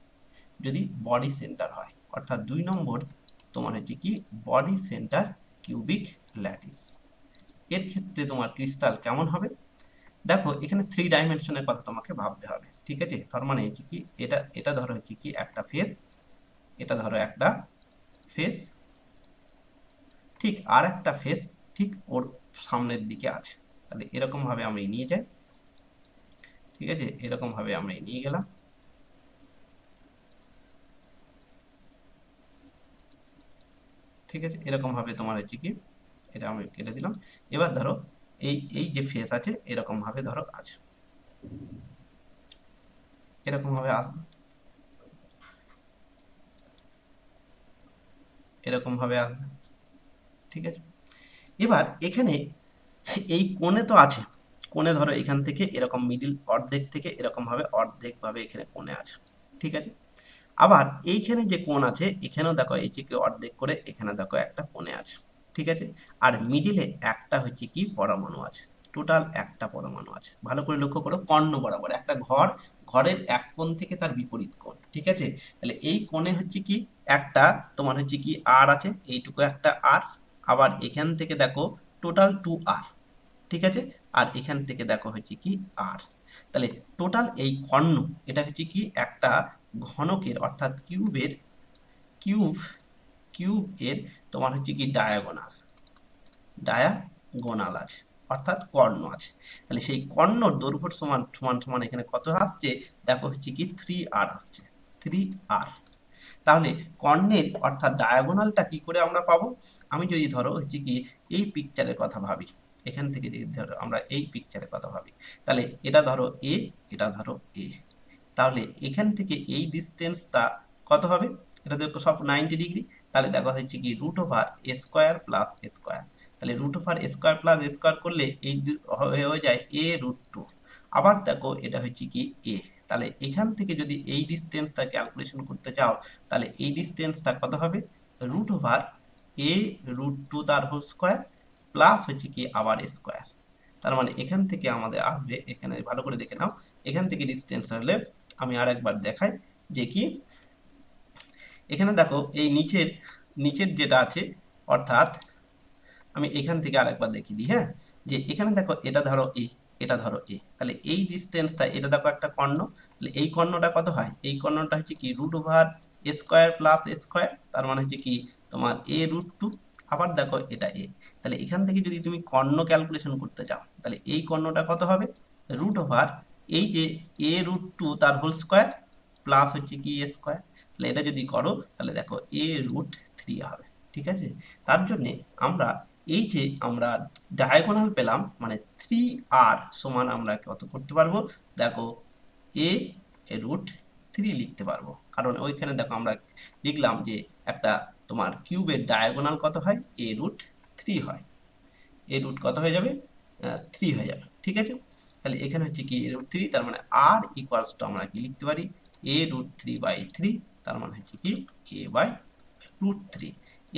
S1: যদি বডি সেন্টার হয়, অর্থাৎ 2 নম্বর তোমার হচ্ছে কি বডি সেন্টার কিউবিক ল্যাটিস, এর ক্ষেত্রে তোমার ক্রিস্টাল কেমন হবে, দেখো এখানে 3 ডাইমেনশনের কথা তোমাকে ভাবতে হবে, ঠিক আছে। তার মানে হচ্ছে কি এটা এটা ধরো হচ্ছে কি একটা ফেস, এটা ধরো একটা ফেস, ঠিক আর একটা ফেস ঠিক ওর সামনের দিকে আছে, তাহলে এরকম ভাবে আমরা নিয়ে যাই, ঠিক আছে, এরকম ভাবে আমরা নিয়ে গেলাম, ঠিক আছে, এরকম ভাবে তোমার হচ্ছে কি এটা আমি কেটে দিলাম। এবার ধরো এই এই যে ফেস আছে এরকম ভাবে ধরো আছে, এরকম ভাবে আসবে, এরকম ভাবে আসবে, ঠিক আছে। এবার এখানে এই কোণে তো আছে, কোণে ধরো এখান থেকে এরকম মিডিল অর্ধেক থেকে এরকম ভাবে অর্ধেক ভাবে এখানে কোণে আছে, ঠিক আছে। আবার এইখানে যে কোণ আছে এখানেও দেখো এই যে অর্ধেক করে এখানে দেখো একটা কোণে আছে, ঠিক আছে। আর মিডিলে একটা হচ্ছে কি পরমাণু আছে, টোটাল একটা পরমাণু আছে, ভালো করে লক্ষ্য করো, কর্ণ বরাবর একটা ঘরের এক কোণ থেকে তার বিপরীত কোণ, ঠিক আছে। তাহলে এই কোণে হচ্ছে কি একটা তোমার হচ্ছে কি আর আছে, এইটুকু একটা আর, আবার এখান থেকে দেখো টোটাল 2r, ঠিক আছে, আর এখান থেকে দেখো হচ্ছে কি r। তাহলে টোটাল এই কর্ণ এটা হচ্ছে কি একটা ঘনকের অর্থাৎ কিউব কিউব এর তোমার হচ্ছে কি ডায়াগোনাল আছে, অর্থাৎ কর্ণ আছে। তাহলে সেই কর্ণর দৈর্ঘ্য সমান সমান সমান এখানে কত আসছে, দেখো হচ্ছে কি 3r আসছে, 3r। তাহলে কর্ণের অর্থাৎ ডায়াগোনালটা কি করে আমরা পাবো? আমি যদি ধরো হচ্ছে কি এই পিকচারের কথা ভাবি, এখান থেকে যদি ধরো আমরা এই পিকচারের কথা ভাবি, তাহলে এটা ধরো এ, এটা ধরো এ, তাহলে এখান থেকে এই ডিস্টেন্সটা কত হবে? এটা দেখো সব 90 ডিগ্রি। তাহলে দেখো হচ্ছে কি root over a square plus A square. তাহলে root over a square plus A square করলে এই হয়ে যায় a√2। আবার দেখো এটা হচ্ছে কি এ, তাহলে এখান থেকে যদি এই ডিস্টেন্সটা ক্যালকুলেশন করতে চাও, তাহলে এই ডিস্টেন্সটা কত হবে? রুট ওভার a√2 তার হোল স্কোয়ার প্লাস হচ্ছে কি আবার এ স্কোয়ার। তার মানে এখান থেকে আমাদের আসবে, এখানে ভালো করে দেখে নাও, এখান থেকে ডিস্টেন্স হলে আমি আর একবার দেখাই যে কি এখানে দেখো এই নিচের নিচের যেটা আছে, অর্থাৎ আমি এখান থেকে আরেকবার দেখিয়ে দিই, হ্যাঁ, যে এখানে দেখো এটা ধরো এ, এটা ধরো এ, তাহলে এই ডিস্টেন্সটা, এটা দেখো একটা কর্ণ, তাহলে এই কর্ণটা কত হয়? এই কর্ণটা হচ্ছে কি root over a square plus A square, তার মানে হচ্ছে কি তোমার a√2। আবার দেখো এটা এ, তাহলে এখান থেকে যদি তুমি কর্ণ ক্যালকুলেশন করতে চাও, তাহলে এই কর্ণটা কত হবে? রুট ওভার এই যে a√2 তার হোল স্কোয়ার প্লাস হচ্ছে কি এ স্কোয়ার। তাহলে এটা যদি করো তাহলে দেখো a√3 হবে, ঠিক আছে। তার জন্যে আমরা এই যে আমরা ডায়াগোনাল পেলাম, মানে 3r সমান আমরা কত করতে পারবো? দেখো a√3 লিখতে পারবো, কারণ ওইখানে দেখো আমরা লিখলাম যে একটা তোমার কিউবের ডায়াগোনাল কত হয়? a√3 হয়। কত হয়ে যাবে? 3 হয়ে যাবে, ঠিক আছে। তাহলে এখানে হচ্ছে কি a√3, তার মানে r ইকুয়ালস টু আমরা কি লিখতে পারি? a√3/3, তার মানে হচ্ছে কি a/√3।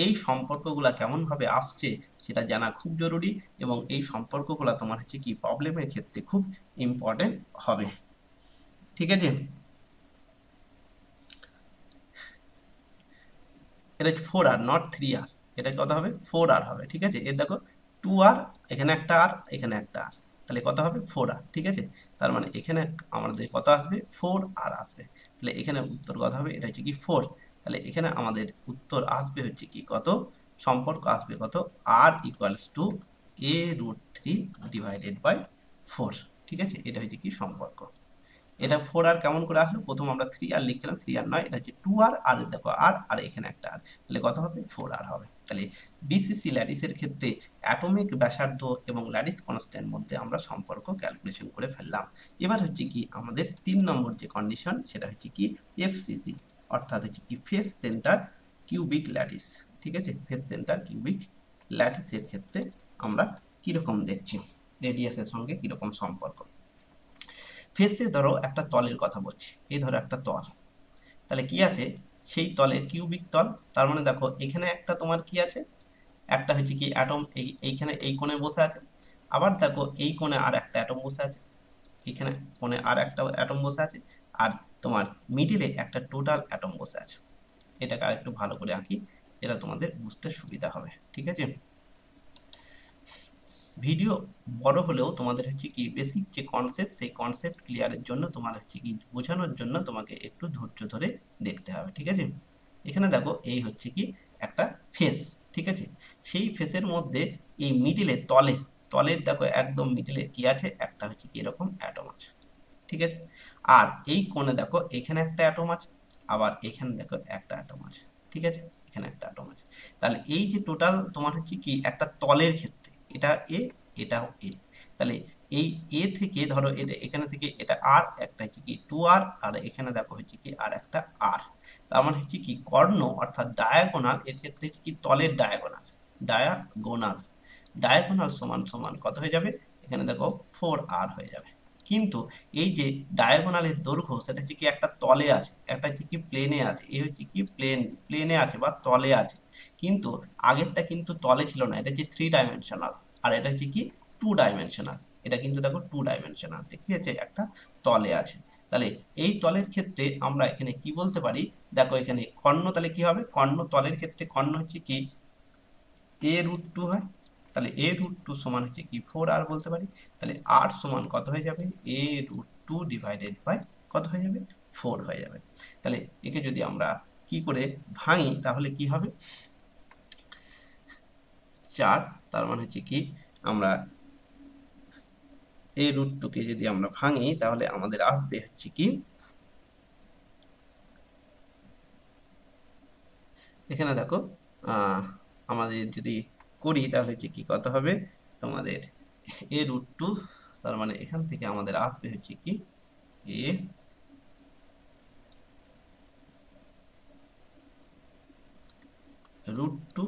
S1: এই সম্পর্কগুলা কেমন ভাবে আসছে সেটা জানা খুব জরুরি, এবং এই সম্পর্কগুলা তোমার হচ্ছে কি প্রবলেমের ক্ষেত্রে খুব ইম্পর্টেন্ট হবে, ঠিক আছে। এটা 4r নট 3r, এটা কত হবে? 4r হবে, ঠিক আছে। এর দেখো 2r, এখানে একটা আর, এখানে একটা আর, তাহলে কত হবে? 4r, ঠিক আছে। তার মানে এখানে আমাদের কত আসবে? 4r আসবে। তাহলে এখানে উত্তর কত হবে? এটা হচ্ছে কি 4। তাহলে এখানে আমাদের উত্তর আসবে হচ্ছে কি কত? সম্পর্ক আসবে কত? r equals to a√3 divided by 4, ঠিক আছে। এটা হচ্ছে কি সম্পর্ক। এটা 4r কেমন করে আসলো? প্রথম আমরা 3r লিখছিলাম, 3r নয়, এটা হচ্ছে 2r, আর দেখো r, আর এখানে একটা r, তাহলে কত হবে? 4r হবে। তাহলে বিসিসি ল্যাটিসের ক্ষেত্রে অ্যাটমিক ব্যাসার্ধ এবং ল্যাটিস কনস্ট্যান্ট মধ্যে আমরা সম্পর্ক ক্যালকুলেশন করে ফেললাম। এবার হচ্ছে কি আমাদের 3 নম্বর যে কন্ডিশন, সেটা হচ্ছে কি এফসিসি, অর্থাৎ হচ্ছে কি ফেস সেন্টার কিউবিক ল্যাটিস, ঠিক আছে। ফেস সেন্টার কিউবিক ল্যাটিসের ক্ষেত্রে আমরা কিরকম দেখছি রেডিয়াসের সঙ্গে কিরকম সম্পর্ক। ফেসে ধরো একটা তলের কথা বলছি, এই ধরো একটা তল, তাহলে কি আছে? সেই তলের কিউবিক তল, তার মানে দেখো এখানে একটা তোমার কি আছে? একটা হচ্ছে কি অ্যাটম এইখানে এই কোণে বসে আছে। আবার দেখো এই কোণে আর একটা অ্যাটম বসে আছে, এখানে কোণে আর একটা অ্যাটম বসে আছে, আর তোমার মিডিলে একটা টোটাল অ্যাটম বসে আছে। এটাকে আর একটু ভালো করে আঁকি, এটা তোমাদের বুঝতে সুবিধা হবে, ঠিক আছে। ভিডিও বড় হলেও তোমাদের হচ্ছে কি বেসিক যে কনসেপ্ট, সেই কনসেপ্ট ক্লিয়ারের জন্য তোমার হচ্ছে কি বোঝানোর জন্য তোমাকে একটু ধৈর্য ধরে দেখতে হবে, ঠিক আছে। এখানে দেখো এই হচ্ছে কি একটা ফেস, ঠিক আছে। সেই ফেসের মধ্যে এই মিডিলে তলের দেখো একদম মিডিলে কি আছে? একটা হচ্ছে কি এরকম অ্যাটম আছে, ঠিক আছে। আর এই কোণে দেখো এখানে একটা অ্যাটম আছে, আবার এখানে দেখো একটা অ্যাটম আছে, ঠিক আছে। এখানে একটা অ্যাটম আছে। তাহলে এই যে টোটাল তোমার হচ্ছে কি একটা তলের ক্ষেত্রে এটা এ, এটাও এ, তাহলে এই এ থেকে ধরো এটা এখানে থেকে এটা আর, একটা হচ্ছে কি 2r, আর এখানে দেখো হচ্ছে কি আর একটা আর। তার মানে হচ্ছে কি কর্ণ অর্থাৎ ডায়াগোনাল এর ক্ষেত্রে হচ্ছে কি তলের ডায়াগোনাল ডায়াগোনাল সমান সমান কত হয়ে যাবে? এখানে দেখো 4r হয়ে যাবে। কিন্তু এই যে ডায়াগোনালের দৈর্ঘ্য, সেটা হচ্ছে কি একটা তলে আছে, একটা হচ্ছে কি প্লেনে আছে, এই হচ্ছে কি প্লেনে আছে বা তলে আছে। কিন্তু আগেরটা কিন্তু তলে ছিল না, এটা হচ্ছে 3 ডাইমেনশনাল, আর এটা হচ্ছে কি 2 ডাইমেনশনাল। এটা কিন্তু দেখো 2 ডাইমেনশনাল, ঠিক আছে, একটা তলে আছে। তাহলে এই তলের ক্ষেত্রে আমরা এখানে কি বলতে পারি? দেখো এখানে কর্ণ, তাহলে কি হবে? কর্ণ তলের ক্ষেত্রে কর্ণ হচ্ছে কি a√2 হয়, তাহলে a√2 সমান হচ্ছে কি 4r বলতে পারি। তাহলে r সমান কত হয়ে যাবে, a√2 ডিভাইডেড বাই কত হয়ে যাবে, 4 হয়ে যাবে। তাহলে একে যদি আমরা কি করে ভাঙি তাহলে কি হবে, 4, তার মানে হচ্ছে কি আমরা a√2 কে যদি আমরা ভাঙি তাহলে আমাদের আসবে হচ্ছে কি, এখানে দেখো আমাদের যদি করি তাহলে হচ্ছে কি কত হবে তোমাদের a√2, তার মানে এখান থেকে আমাদের আসবে হচ্ছে কি a√2,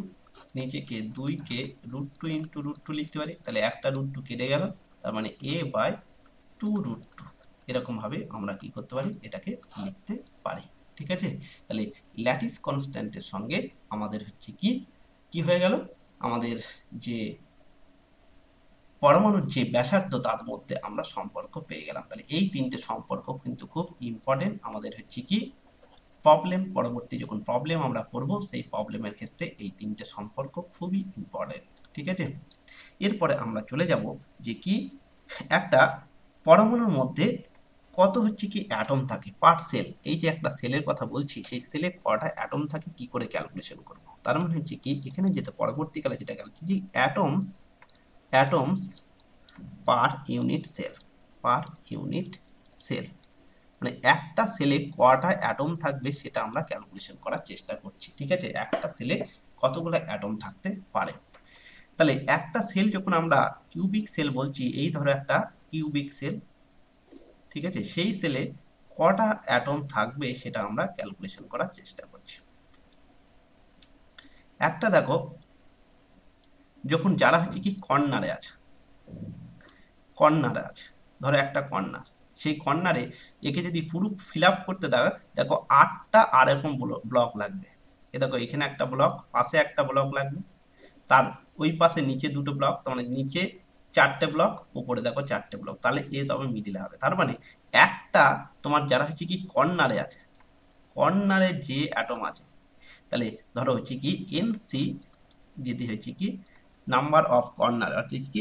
S1: নিচে কে 2 কে √2 ইন্টু √2 লিখতে পারি, তাহলে একটা √2 কেটে গেল, তার মানে a/2√2, এরকম ভাবে আমরা কি করতে পারি, এটাকে লিখতে পারি। ঠিক আছে, তাহলে ল্যাটিস কনস্ট্যান্টের সঙ্গে আমাদের হচ্ছে কি কি হয়ে গেল, আমাদের যে পরমাণুর যে ব্যাসার্ধ তার মধ্যে আমরা সম্পর্ক পেয়ে গেলাম। তাহলে এই তিনটে সম্পর্ক কিন্তু খুব ইম্পর্টেন্ট আমাদের হচ্ছে কি প্রবলেম, পরবর্তী যখন প্রবলেম আমরা করব সেই প্রবলেমের ক্ষেত্রে এই তিনটে সম্পর্ক খুবই ইম্পর্টেন্ট। ঠিক আছে, এরপরে আমরা চলে যাব যে কি একটা পরমাণুর মধ্যে কত হচ্ছে কি অ্যাটম থাকে পার সেল, এই যে একটা সেলের কথা বলছি সেই সেলে কটা অ্যাটম থাকে কি করে ক্যালকুলেশন করব, তার মানে হচ্ছে কি এখানে যেটা পরবর্তীকালে যেটা গেল যে atoms atoms per unit cell, per unit cell, মানে একটা সেলে কটা অ্যাটম থাকবে সেটা আমরা ক্যালকুলেশন করার চেষ্টা করছি। ঠিক আছে, একটা সেলে কতগুলো অ্যাটম থাকতে পারে। তাহলে একটা সেল যখন আমরা কিউবিক সেল বলছি, এই ধরো একটা কিউবিক সেল, ঠিক আছে, সেই সেলে কটা অ্যাটম থাকবে সেটা আমরা ক্যালকুলেশন করার চেষ্টা করছি। একটা দেখো যখন যারা হচ্ছে কি কর্নারে আছে, কর্নারে আছে, ধরো একটা কর্নার, সেই কর্নারে একে যদি পুরো ফিল আপ করতে দাও, দেখো 8টা আর এরকম ব্লক লাগবে। এ দেখো এখানে একটা ব্লক, পাশে একটা ব্লক লাগবে, তার ওই পাশে নিচে দুটো ব্লক, তার মানে নিচে 4টে ব্লক, উপরে দেখো 4টে ব্লক, তাহলে এ তবে মিডিলে হবে। তার মানে একটা তোমার যারা হচ্ছে কি কর্নারে আছে, কর্নারে যে অ্যাটম আছে, তাহলে ধরো হচ্ছে কি এনসি, যদি হচ্ছে কি নাম্বার অফ কর্নার অর্থাৎ কি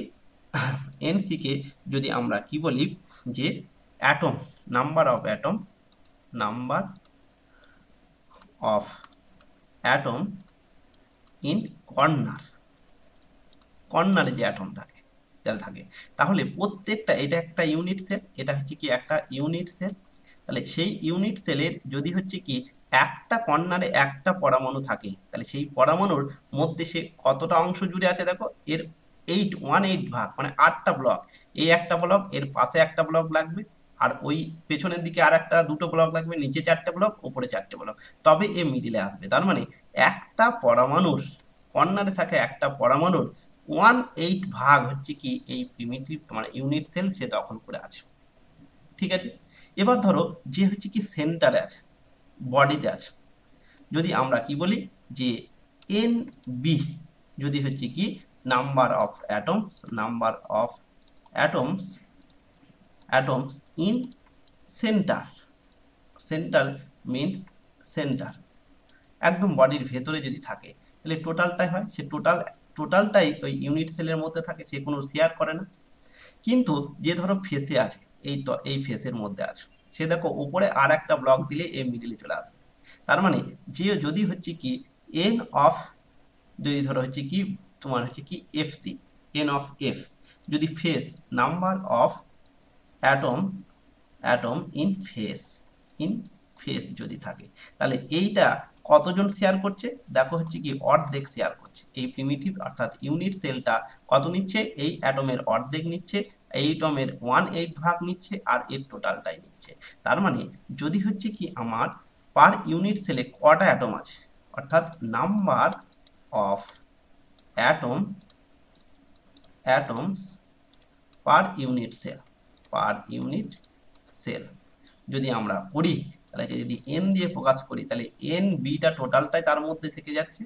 S1: এনসি কে যদি আমরা কি বলি যে atom, number of atom, number of atom in corner, কর্নারে যে অ্যাটম থাকে যারা থাকে, তাহলে প্রত্যেকটা, এটা একটা ইউনিট সেল, এটা হচ্ছে কি একটা ইউনিট সেল, তাহলে সেই ইউনিট সেলের যদি হচ্ছে কি একটা কর্নারে একটা পরমাণু থাকে, তাহলে সেই পরমাণুর মধ্যে সে কতটা অংশ জুড়ে আছে দেখো, এর 1/8 ভাগ, মানে 8টা ব্লক, এই একটা ব্লক, এর পাশে একটা ব্লক লাগবে, আর ওই পেছনের দিকে আর একটা দুটো ব্লক লাগবে, নিচে 4টে ব্লক, উপরে 4টে ব্লক, তবে এ মিডিলে আসবে। তার মানে একটা পরমাণুর কর্নারে থাকে একটা পরমাণুর 1/8 ভাগ হচ্ছে কি এই প্রিমিটিভ মানে ইউনিট সেল সে দখল করে আছে। ঠিক আছে, এবার ধরো যে হচ্ছে কি সেন্টারে আছে, বডিতে আছে, যদি আমরা কি বলি যে এন বি, যদি হচ্ছে কি number of atoms, number of atoms, atoms in centre, centre means centre, একদম বডির ভেতরে যদি থাকে, তাহলে টোটালটাই হয়, সে টোটালটাই ওই ইউনিট সেলের মধ্যে থাকে, সে কোনো শেয়ার করে না। কিন্তু যে ধরো ফেসে আছে, এই তো এই ফেসের মধ্যে আছে, সে দেখো উপরে আর একটা ব্লক দিলে এ মিডিলে চলে আসবে। তার মানে যে যদি হচ্ছে কি এন অফ, যদি ধরো হচ্ছে কি তোমার হচ্ছে কি এফ দিই, এন অফ এফ, যদি face number of atom, atom in face, in face যদি থাকে, তাহলে এইটা কতজন শেয়ার করছে, দেখো হচ্ছে কি অর্ধেক শেয়ার করছে, এই প্রিমিটিভ অর্থাৎ ইউনিট সেলটা কত নিচ্ছে, এই অ্যাটমের অর্ধেক নিচ্ছে, এই অ্যাটমের 1/8 ভাগ নিচ্ছে, আর এর টোটালটাই নিচ্ছে। তার মানে যদি হচ্ছে কি আমার পার ইউনিট সেলে কটা অ্যাটম আছে, অর্থাৎ number of atom, atoms per unit cell, per unit cell যদি আমরা করি, তাহলে যদি এন দিয়ে প্রকাশ করি, তাহলে এন বিটা টোটালটাই তার মধ্যে থেকে যাচ্ছে,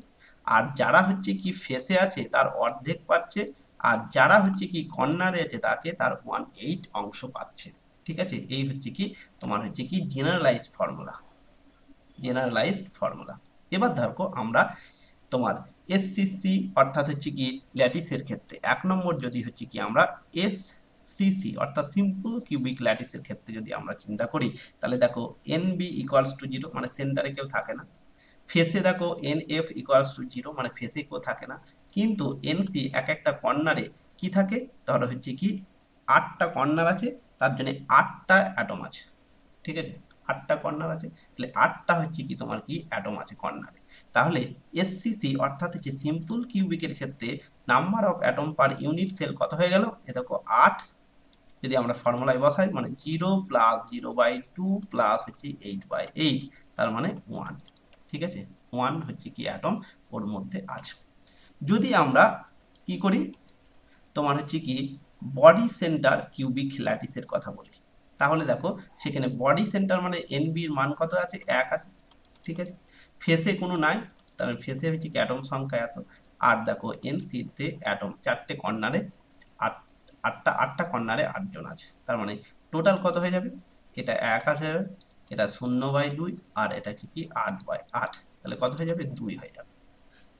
S1: আর যারা হচ্ছে কি ফেসে আছে তার অর্ধেক পাচ্ছে, আর যারা হচ্ছে কি কর্নারে আছে তাকে তার 1/8 অংশ পাচ্ছে। ঠিক আছে, এই হচ্ছে কি তোমার হচ্ছে কি জেনারেলাইজড ফর্মুলা, জেনারেলাইজড ফর্মুলা। এবার দেখো আমরা তোমার এসসিসি অর্থাৎ হচ্ছে কি ল্যাটিসের ক্ষেত্রে, 1 নম্বর যদি হচ্ছে কি আমরা এসসিসি অর্থাৎ সিম্পল কিউবিক ল্যাটিসের ক্ষেত্রে যদি আমরা চিন্তা করি, তাহলে দেখো এনবি ইকুয়ালস টু 0 মানে সেন্টারে কেউ থাকে না। ফেসে দেখো এনএফ ইকুয়ালস টু 0 মানে ফেসে কেউ থাকে না। কিন্তু এনসি এক একটা কর্নারে কি থাকে, ধরো হচ্ছে কি 8টা কর্নার আছে, তার জন্য 8টা অ্যাটম আছে। ঠিক আছে, 8টা কর্নার আছে, তাহলে 8টা হচ্ছে কি তোমার কি অ্যাটম আছে কর্নারে। তাহলে এসসিসি অর্থাৎ হচ্ছে সিম্পল কিউবিকের ক্ষেত্রে number of atom per unit cell কত হয়ে গেল, এ দেখো 8। যদি আমরা ফর্মুলায় বসাই মানে 0 প্লাস 0/2 প্লাস হচ্ছে 8/8, তার মানে 1। ঠিক আছে, 1 হচ্ছে কি অ্যাটম ওর মধ্যে আছে। যদি আমরা কি করি, তোমার হচ্ছে কি বডি সেন্টার কিউবিক ল্যাটিসের কথা বলি, তাহলে দেখো সেখানে বডি সেন্টার মানে এনবির মান কত আছে, 1 আছে। ঠিক আছে, ফেসে কোনো নাই, তাহলে ফেসে হচ্ছে কি অ্যাটম সংখ্যা এত। আর দেখো এনসিতে অ্যাটম 4টে কর্নারে 8টা কর্নারে 8 জন আছে, তার মানে টোটাল কত হয়ে যাবে, এটা 1 হয়ে যাবে, এটা 0/2 আর এটা কি 8/8, তাহলে কত হয়ে যাবে, 2 হয়ে যাবে।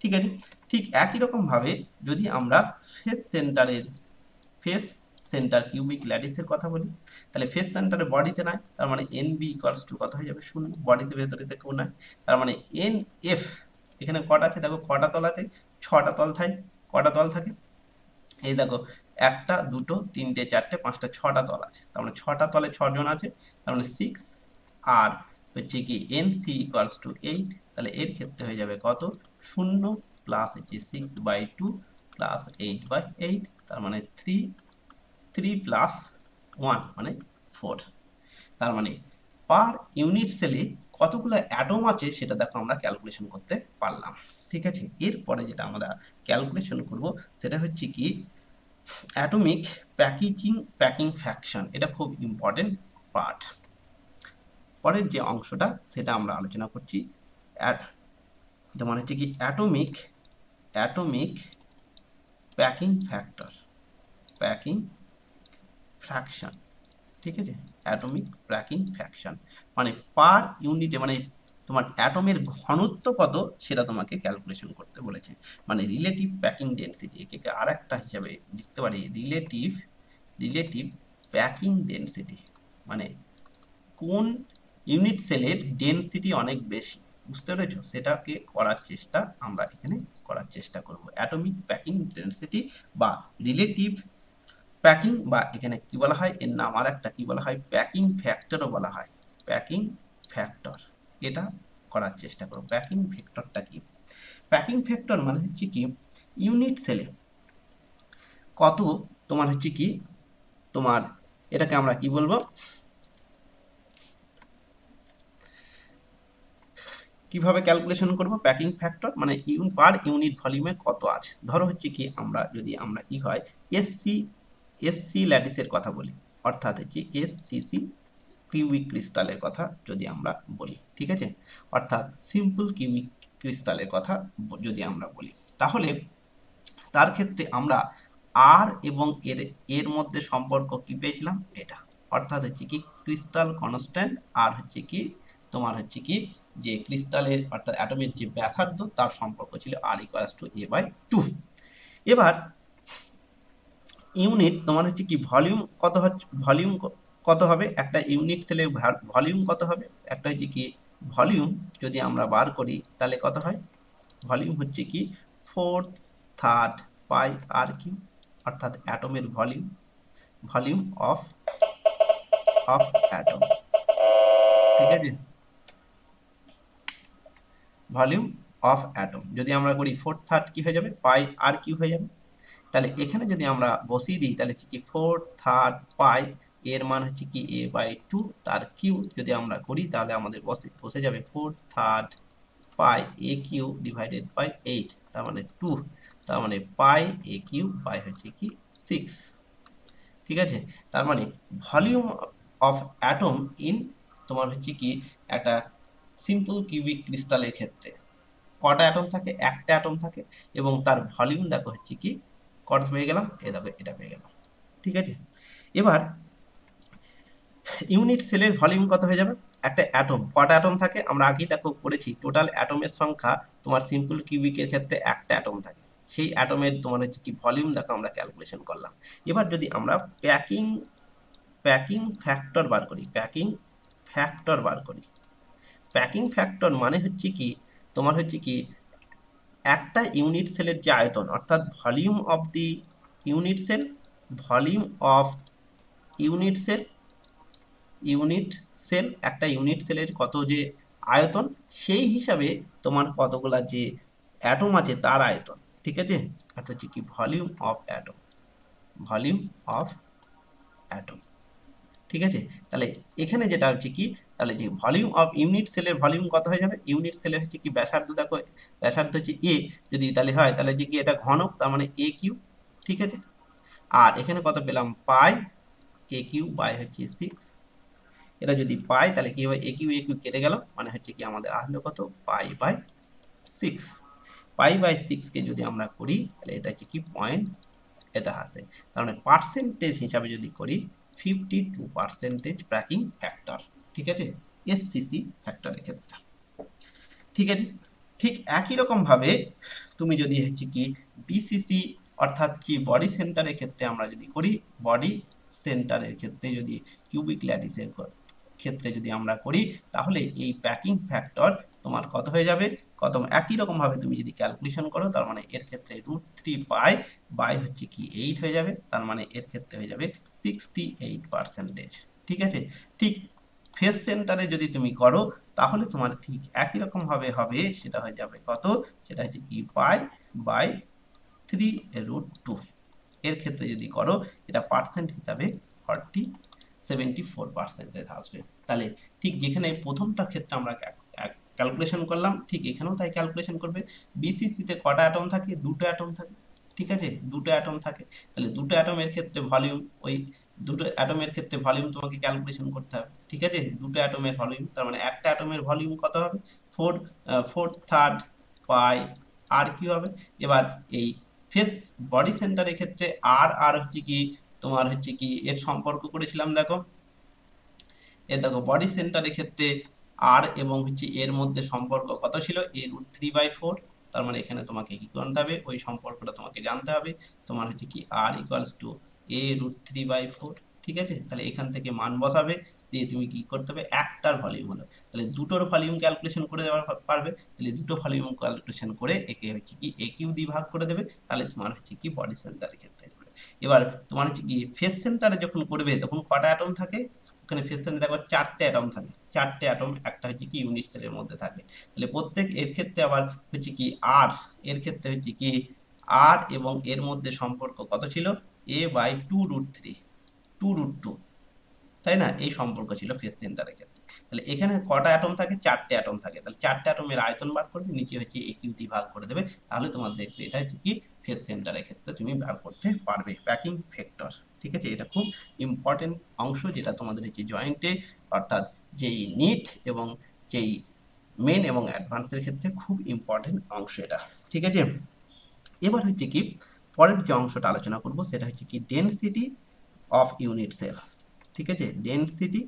S1: ঠিক আছে, ঠিক একই রকম ভাবে যদি আমরা ফেস সেন্টার কিউবিক ল্যাটিসের কথা বলি, তাহলে ফেস সেন্টারে বডিতে নাই, তার মানে এন বি ইকুয়ালস টু কত হয়ে যাবে, 0, বডিতে ভেতরে কেউ নাই, তার মানে এন এফ এখানে কটা আছে দেখো, কটা তল আছে, 6টা তল থাকে। কটা তল থাকে, এই দেখো 1টা 2টো 3টে 4টে 5টা 6টা তল আছে, তার মানে 6টা তলে 6 জন আছে, তার মানে 6। আর হচ্ছে কি এন সি ইকুয়ালস টু 8, তাহলে এর ক্ষেত্রে হয়ে যাবে কত, 0 প্লাস হচ্ছে 6/2 প্লাস 8/8, তার মানে 3 প্লাস 1 মানে 4। তার মানে পার ইউনিট সেলে কতগুলো অ্যাটম আছে সেটা দেখো আমরা ক্যালকুলেশন করতে পারলাম। ঠিক আছে, এরপরে যেটা আমরা ক্যালকুলেশন করব সেটা হচ্ছে কি অ্যাটমিক প্যাকিং ফ্র্যাকশন, এটা খুব ইম্পর্টেন্ট পার্ট। পরের যে অংশটা সেটা আমরা আলোচনা করছি, যেমন হচ্ছে কি অ্যাটমিক প্যাকিং ফ্র্যাকশন। ঠিক আছে, অ্যাটমিক প্যাকিং ফ্র্যাকশন মানে পার ইউনিটে মানে তোমার অ্যাটমের ঘনত্ব কত সেটা তোমাকে ক্যালকুলেশন করতে বলেছে, মানে রিলেটিভ প্যাকিং ডেন্সিটি, একে আর একটা হিসাবে লিখতে পারি রিলেটিভ প্যাকিং ডেন্সিটি, মানে কোন ইউনিট সেলের ডেন্সিটি অনেক বেশি, বুঝতে পেরেছো, সেটাকে করার চেষ্টা আমরা এখানে করার চেষ্টা করব। অ্যাটমিক প্যাকিং ডেন্সিটি বা রিলেটিভ প্যাকিং, বা এখানে কি বলা হয়, এর নাম আর একটা কি বলা হয়, প্যাকিং ফ্যাক্টরও বলা হয়, প্যাকিং ফ্যাক্টর, এটা করার চেষ্টা করো। প্যাকিং ফ্যাক্টরটা কি, প্যাকিং ফ্যাক্টর মানে হচ্ছে কি ইউনিট সেলে কত তোমার হচ্ছে কি তোমার, এটাকে আমরা কি বলবো, কিভাবে ক্যালকুলেশন করব, প্যাকিং ফ্যাক্টর মানে পার ইউনিট ভলিউমে কত আছে। ধরো হচ্ছে কি যদি আমরা কি হয় এসসি ল্যাটিসের কথা বলি, অর্থাৎ হচ্ছে এসসিসি কিউবিক ক্রিস্টালের কথা যদি আমরা বলি, ঠিক আছে, অর্থাৎ সিম্পল কিউবিক ক্রিস্টালের কথা যদি আমরা বলি, তাহলে তার ক্ষেত্রে আমরা আর এবং এর মধ্যে সম্পর্ক কি পেয়েছিলাম, এটা অর্থাৎ হচ্ছে কি ক্রিস্টাল কনস্ট্যান্ট, আর হচ্ছে কি তোমার হচ্ছে কি যে ক্রিস্টালের অর্থাৎ অ্যাটমের যে ব্যাসার্ধ তার সম্পর্ক ছিল R=A/2। এবার ইউনিট তোমার হচ্ছে কি ভলিউম কত হবে, একটা ইউনিট সেলের ভলিউম কত হবে, একটা হচ্ছে কি ভলিউম যদি আমরা বার করি তাহলে কত হয়, ভলিউম হচ্ছে কি 4/3 পাই আর কিউ, অর্থাৎ অ্যাটমের ভলিউম অফ অ্যাটম। ঠিক আছে, ভলিউম অফ অ্যাটম যদি আমরা করি 4/3 কি হয়ে যাবে, পাই আর কিউ হয়ে যাবে। তাহলে এখানে যদি আমরা বসিয়ে দিই তাহলে কি 4/3 পাই, এর মান হচ্ছে কি A/2, তার কিউ যদি আমরা করি তাহলে আমাদের বসে যাবে 4/3 পাই এ কিউ ডিভাইডেড বাই 8, তার মানে 2, তার মানে পাই এ কিউ বাই হচ্ছে কি 6। ঠিক আছে, তার মানে ভলিউম অফ অ্যাটম ইন তোমার হচ্ছে কি একটা সিম্পল কিউবিক ক্রিস্টালের ক্ষেত্রে কটা অ্যাটম থাকে, একটা অ্যাটম থাকে, এবং তার ভলিউম দেখো হচ্ছে কি কত পেয়ে গেলাম, দেখো এটা পেয়ে গেলাম। ঠিক আছে, এবার ইউনিট সেলের ভলিউম কত হয়ে যাবে, একটা অ্যাটম কটা অ্যাটম থাকে আমরা আগেই দেখো করেছি, টোটাল অ্যাটমের সংখ্যা তোমার সিম্পল কিউবিকের ক্ষেত্রে একটা অ্যাটম থাকে, সেই অ্যাটমের তোমার হচ্ছে কি ভলিউম দেখো আমরা ক্যালকুলেশন করলাম। এবার যদি আমরা প্যাকিং প্যাকিং ফ্যাক্টর বার করি, প্যাকিং ফ্যাক্টর বার করি, প্যাকিং ফ্যাক্টর মানে হচ্ছে কি তোমার হচ্ছে কি একটা ইউনিট সেলের যে আয়তন অর্থাৎ volume of the unit cell, volume of unit cell, unit cell একটা ইউনিট সেলের কত যে আয়তন সেই হিসাবে তোমার কতগুলা যে অ্যাটম আছে তার আয়তন, ঠিক আছে, অর্থাৎ হচ্ছে কি volume of atom, volume of atom, ঠিক আছে। তাহলে এখানে যেটা হচ্ছে কি তাহলে যে ভলিউম অফ ইউনিট সেলের ভলিউম কত হয়ে যাবে, ইউনিট সেলের হচ্ছে কি ব্যাসার্ধ দেখো, ব্যাসার্ধ হচ্ছে এ, যদি তাহলে হয় তাহলে যে কি এটা ঘনক তার মানে এ কিউ, ঠিক আছে। আর এখানে কত পেলাম পাই এ কিউ বাই হচ্ছে 6, এটা যদি পাই তাহলে কি হবে এ কিউ কেটে গেল মানে হচ্ছে কি আমাদের আসলো কত পাই বাই 6, পাই বাই 6 কে যদি আমরা করি তাহলে এটা হচ্ছে কি পয়েন্ট, এটা আছে তার মানে পার্সেন্টেজ হিসাবে যদি করি 52% প্যাকিং ফ্যাক্টর, ঠিক আছে, এসসিসি ফ্যাক্টরের ক্ষেত্রে, ঠিক আছে। ঠিক একই রকম ভাবে তুমি যদি হচ্ছে কি বিসিসি অর্থাৎ কি বডি সেন্টারের ক্ষেত্রে আমরা যদি করি, বডি সেন্টারের ক্ষেত্রে যদি কিউবিক ল্যাটিসের ক্ষেত্রে যদি আমরা করি তাহলে এই প্যাকিং ফ্যাক্টর তোমার কত হয়ে যাবে, কত একই রকম ভাবে তুমি যদি ক্যালকুলেশন করো তার মানে এর ক্ষেত্রে √3 পাই বাই হচ্ছে কি 8 হয়ে যাবে, তার মানে এর ক্ষেত্রে হয়ে যাবে 68%, ঠিক আছে। ঠিক ফেস সেন্টারে যদি তুমি করো তাহলে তোমার ঠিক একই রকম ভাবে হবে, সেটা হয়ে যাবে কত, সেটা হচ্ছে কি পাই বাই 3√2, এর ক্ষেত্রে যদি করো এটা পার্সেন্ট হিসাবে 74% আসবে। তাহলে ঠিক যেখানে প্রথমটার ক্ষেত্রে আমরা ক্যালকুলেশন করলাম ঠিক এখানেও তাই ক্যালকুলেশন করবে। বিসিসিতে কটা অ্যাটম থাকে, দুটো অ্যাটম থাকে, ঠিক আছে, দুটো অ্যাটম থাকে, তাহলে দুটো অ্যাটমের ক্ষেত্রে ভলিউম ওই দুটো অ্যাটমের ক্ষেত্রে ভলিউম তোমাকে ক্যালকুলেশন করতে হবে, ঠিক আছে, দুটো অ্যাটমের ভলিউম তার মানে একটা অ্যাটমের ভলিউম কত হবে 4/3 পাই আর কি হবে। এবার এই ফেস বডি সেন্টারের ক্ষেত্রে আর আর হচ্ছে কি তোমার হচ্ছে কি এর সম্পর্ক করেছিলাম দেখো, এর দেখো বডি সেন্টারের ক্ষেত্রে আর এবং হচ্ছে এর মধ্যে সম্পর্ক কত ছিল a√3/4, তার মানে এখানে তোমাকে কি করতে হবে ওই সম্পর্কটা তোমাকে জানতে হবে, তোমার হচ্ছে কি আর ইকুয়ালস টু a√3/4, ঠিক আছে। তাহলে এখান থেকে মান বসাবে, দিয়ে তুমি কি করতে হবে একটার ভলিউম হলো, তাহলে দুটোর ভলিউম ক্যালকুলেশন করে দেওয়া পারবে, তাহলে দুটো ভলিউম ক্যালকুলেশন করে একে হচ্ছে কি এ কিউ দিয়ে ভাগ করে দেবে, তাহলে তোমার হচ্ছে কি বডি সেন্টারের ক্ষেত্রে। এবার তোমার হচ্ছে কি ফেস সেন্টারে যখন করবে তখন কটা অ্যাটম থাকে, ওখানে ফেস সেন্টারে দেখো চারটে অ্যাটম থাকে, চারটে অ্যাটম একটা হচ্ছে কি ইউনিট সেলের মধ্যে থাকে, তাহলে প্রত্যেক এর ক্ষেত্রে আবার হচ্ছে কি আর, এর ক্ষেত্রে হচ্ছে কি আর এবং এর মধ্যে সম্পর্ক কত ছিল a/2√3, 2√2, তাই না, এই সম্পর্ক ছিল ফেস সেন্টারের ক্ষেত্রে। তাহলে এখানে কটা অ্যাটম থাকে, চারটে অ্যাটম থাকে, তাহলে চারটে অ্যাটমের আয়তন বার করবে, নিচে হচ্ছে একিউ দিয়ে ভাগ করে দেবে, তাহলে তোমার দেখবে এটা হচ্ছে কি ফেস সেন্টারের ক্ষেত্রে তুমি বার করতে পারবে প্যাকিং ফ্যাক্টর, ঠিক আছে। এটা খুব ইম্পর্টেন্ট অংশ যেটা তোমাদের হচ্ছে জয়েন্টে অর্থাৎ যেই নিট এবং যেই মেন এবং অ্যাডভান্সের ক্ষেত্রে খুব ইম্পর্টেন্ট অংশ এটা, ঠিক আছে। এবার হচ্ছে কি পরের যে অংশটা আলোচনা করব সেটা হচ্ছে কি ডেনসিটি অফ ইউনিট সেল, ঠিক আছে, density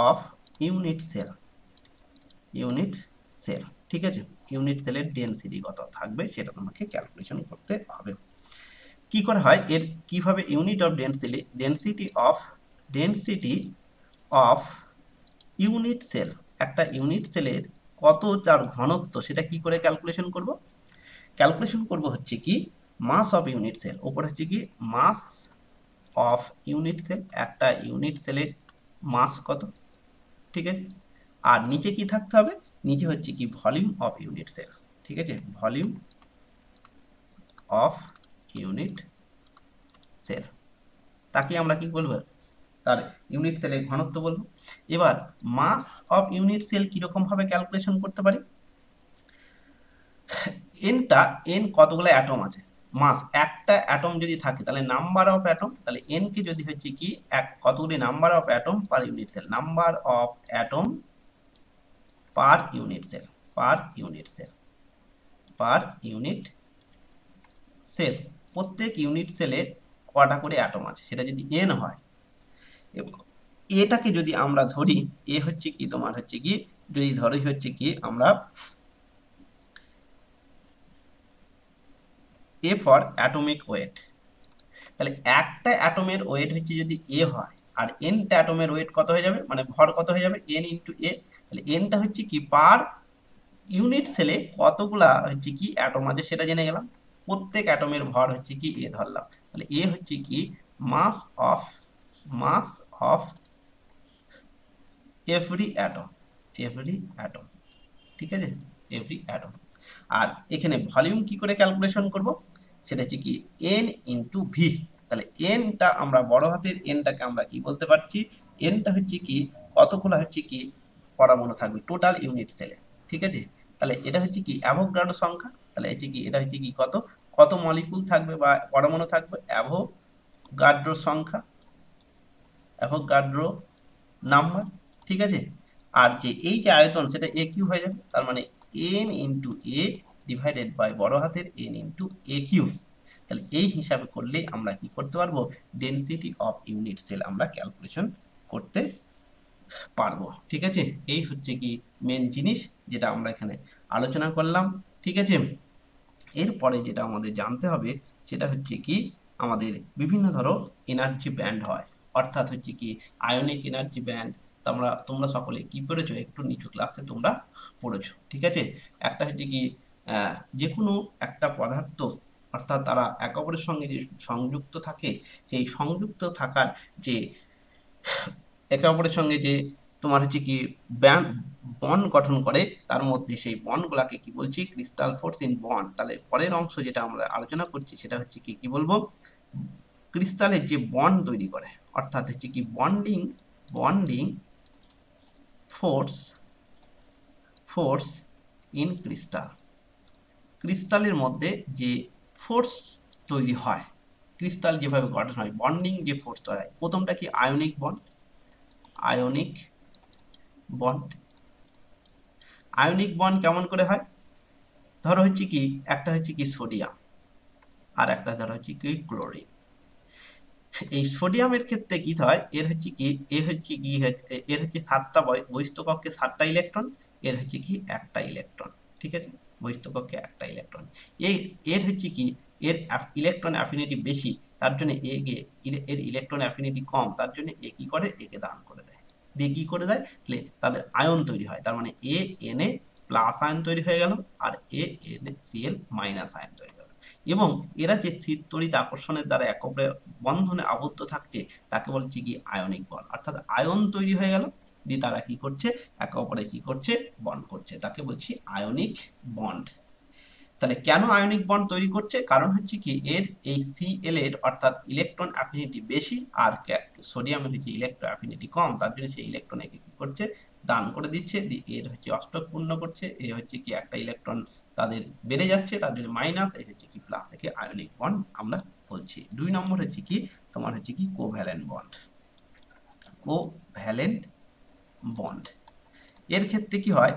S1: of unit cell, unit cell, ঠিক আছে, ইউনিট সেলের ডেনসিটি কত থাকবে সেটা তোমাকে ক্যালকুলেশন করতে হবে। কি করে হয় এর কিভাবে unit of density, density of unit cell, একটা ইউনিট সেলের কত তার ঘনত্ব সেটা কি করে ক্যালকুলেশন করব, ক্যালকুলেশন করব হচ্ছে কি মাস অফ ইউনিট সেল, ওপর হচ্ছে কি মাস অফ ইউনিট সেল, একটা ইউনিট সেলের মাস কত, ঠিক আছে, আর নিচে কি থাকতে হবে, নিচে হচ্ছে কি ভলিউম অফ ইউনিট সেল, ঠিক আছে, ভলিউম অফ ইউনিট সেল, তাকে আমরা কি বলবো তার ইউনিট সেলের ঘনত্ব বলবো। এবার মাস অফ ইউনিট সেল কিরকম ভাবে ক্যালকুলেশন করতে পারি, এনটা এন কতগুলো অ্যাটম আছে, মাস একটা অ্যাটম যদি থাকে তাহলে নাম্বার অফ অ্যাটম, তাহলে এন কে যদি হচ্ছে কি এক কতগুলি number of atom per unit cell, number of atom per unit cell, per unit cell, per unit cell, প্রত্যেক ইউনিট সেলে কটা করে অ্যাটম আছে সেটা যদি এন হয়, এটাকে যদি আমরা ধরি, এ হচ্ছে কি তোমার হচ্ছে কি, যদি ধরি হচ্ছে কি আমরা এ ফর অ্যাটমিক ওয়েট, তাহলে একটা অ্যাটমের ওয়েট হচ্ছে যদি এ হয়, আর এনটা অ্যাটমের ওয়েট কত হয়ে যাবে, মানে ভর কত হয়ে যাবে, এন ইন্টু এ। তাহলে এনটা হচ্ছে কি পার ইউনিট সেলে কতগুলা হচ্ছে কি অ্যাটম আছে সেটা জেনে গেলাম। প্রত্যেক অ্যাটমের ভর হচ্ছে কি এ ধরলাম, তাহলে এ হচ্ছে কি mass of, mass of every atom, every atom, ঠিক আছে, এভরি অ্যাটম। আর এখানে ভলিউম কি করে ক্যালকুলেশন করব, সেটা হচ্ছে কি এন ইন্টু ভি। তাহলে এনটা আমরা বড় হাতের এনটাকে আমরা কি বলতে পারছি, এনটা হচ্ছে কি কতগুলো হচ্ছে কি পরমাণু থাকবে টোটাল ইউনিট সেলে, ঠিক আছে। তাহলে এটা হচ্ছে কি অ্যাভোগাড্রো সংখ্যা, তাহলে হচ্ছে কি এটা হচ্ছে কি কত, কত মলিকুল থাকবে বা পরমাণু থাকবে, অ্যাভোগাড্রো সংখ্যা, অ্যাভোগাড্রো নাম্বার, ঠিক আছে। আর যে এই যে আয়তন সেটা এ কিউ হয়ে যাবে, তার মানে N into A divided by বড় হাতের এন ইন্টু এ কিউ। তাহলে এই হিসাবে করলেই আমরা কি করতে পারবো, ডেনসিটি অফ ইউনিট সেল আমরা ক্যালকুলেশন করতে পারবো, ঠিক আছে। এই হচ্ছে কি মেন জিনিস যেটা আমরা এখানে আলোচনা করলাম, ঠিক আছে। এরপরে যেটা আমাদের জানতে হবে সেটা হচ্ছে কি আমাদের বিভিন্ন ধরো এনার্জি ব্যান্ড হয়, অর্থাৎ হচ্ছে কি আয়নিক এনার্জি ব্যান্ড। তোমরা সকলে কি পড়েছো, একটু নিচু ক্লাসে তোমরা পড়েছো, ঠিক আছে। একটা হচ্ছে কি যে কোনো একটা পদার্থ, অর্থাৎ তারা একে অপরের সঙ্গে যে সংযুক্ত থাকে, সেই সংযুক্ত থাকার যে একে অপরের সঙ্গে যে তোমার হচ্ছে কি বন্ড গঠন করে, তার মধ্যে সেই বন্ডগুলাকে কি বলছি, ক্রিস্টাল ফোর্স ইন বন্ড। তাহলে পরের অংশ যেটা আমরা আলোচনা করছি সেটা হচ্ছে কি কি বলবো, ক্রিস্টালের যে বন্ড তৈরি করে, অর্থাৎ হচ্ছে কি bonding, bonding force, force in crystal, ক্রিস্টালের মধ্যে যে ফোর্স তৈরি হয়, ক্রিস্টাল যেভাবে গঠন হয়, বন্ডিং যে ফোর্স তৈরি হয়, প্রথমটা কি ionic bond, ionic bond. Ionic bond কেমন করে হয়, ধরো হচ্ছে কি একটা হচ্ছে কি সোডিয়াম, আর একটা ধরো হচ্ছে কি ক্লোরিন। এই সোডিয়ামের ক্ষেত্রে কি হয়, এর হচ্ছে কি এ হচ্ছে কি এর হচ্ছে সাতটা বহিস্থ কক্ষে সাতটা ইলেকট্রন, এর হচ্ছে কি একটা ইলেকট্রন, ঠিক আছে, বহিস্থ কক্ষে একটা ইলেকট্রন। এর হচ্ছে কি এর ইলেকট্রন অ্যাফিনিটি বেশি, তার জন্য এর ইলেকট্রন অ্যাফিনিটি কম, তার জন্য এ কি করে, একে দান করে দেয়, দিয়ে কি করে দেয়, তাহলে তাদের আয়ন তৈরি হয়, তার মানে এ এন এ প্লাস আয়ন তৈরি হয়ে গেল, আর A N C L minus আয়ন তৈরি হলো। এবং এরা যে স্থির তড়িৎ আকর্ষণের দ্বারা একে অপরের বন্ধনে আবদ্ধ থাকছে, তাকে বলছে কি আয়নিক বল, অর্থাৎ আয়ন তৈরি হয়ে গেল, দিয়ে তারা কি করছে, একে অপরে কি করছে, বন্ড করছে, তাকে বলছি আয়নিক বন্ড। তাহলে কেন আয়নিক বন্ড তৈরি করছে, কারণ হচ্ছে কি এর এই সিএল এর অর্থাৎ ইলেকট্রন অ্যাফিনিটি বেশি, আর সোডিয়ামের হচ্ছে ইলেকট্রন অ্যাফিনিটি কম, তার জন্য সেই ইলেকট্রন একে কি করছে, দান করে দিচ্ছে, এর হচ্ছে অষ্টক পূর্ণ করছে, এ হচ্ছে কি একটা ইলেকট্রন তাদের বেড়ে যাচ্ছে, তার জন্য মাইনাস, এ হচ্ছে কি প্লাস, একে আয়নিক বন্ড আমরা বলছি। 2 নম্বর হচ্ছে কি তোমার হচ্ছে কি কোভ্যালেন্ট বন্ড, কোভ্যালেন্ট বন্ড। এর ক্ষেত্রে কি হয়,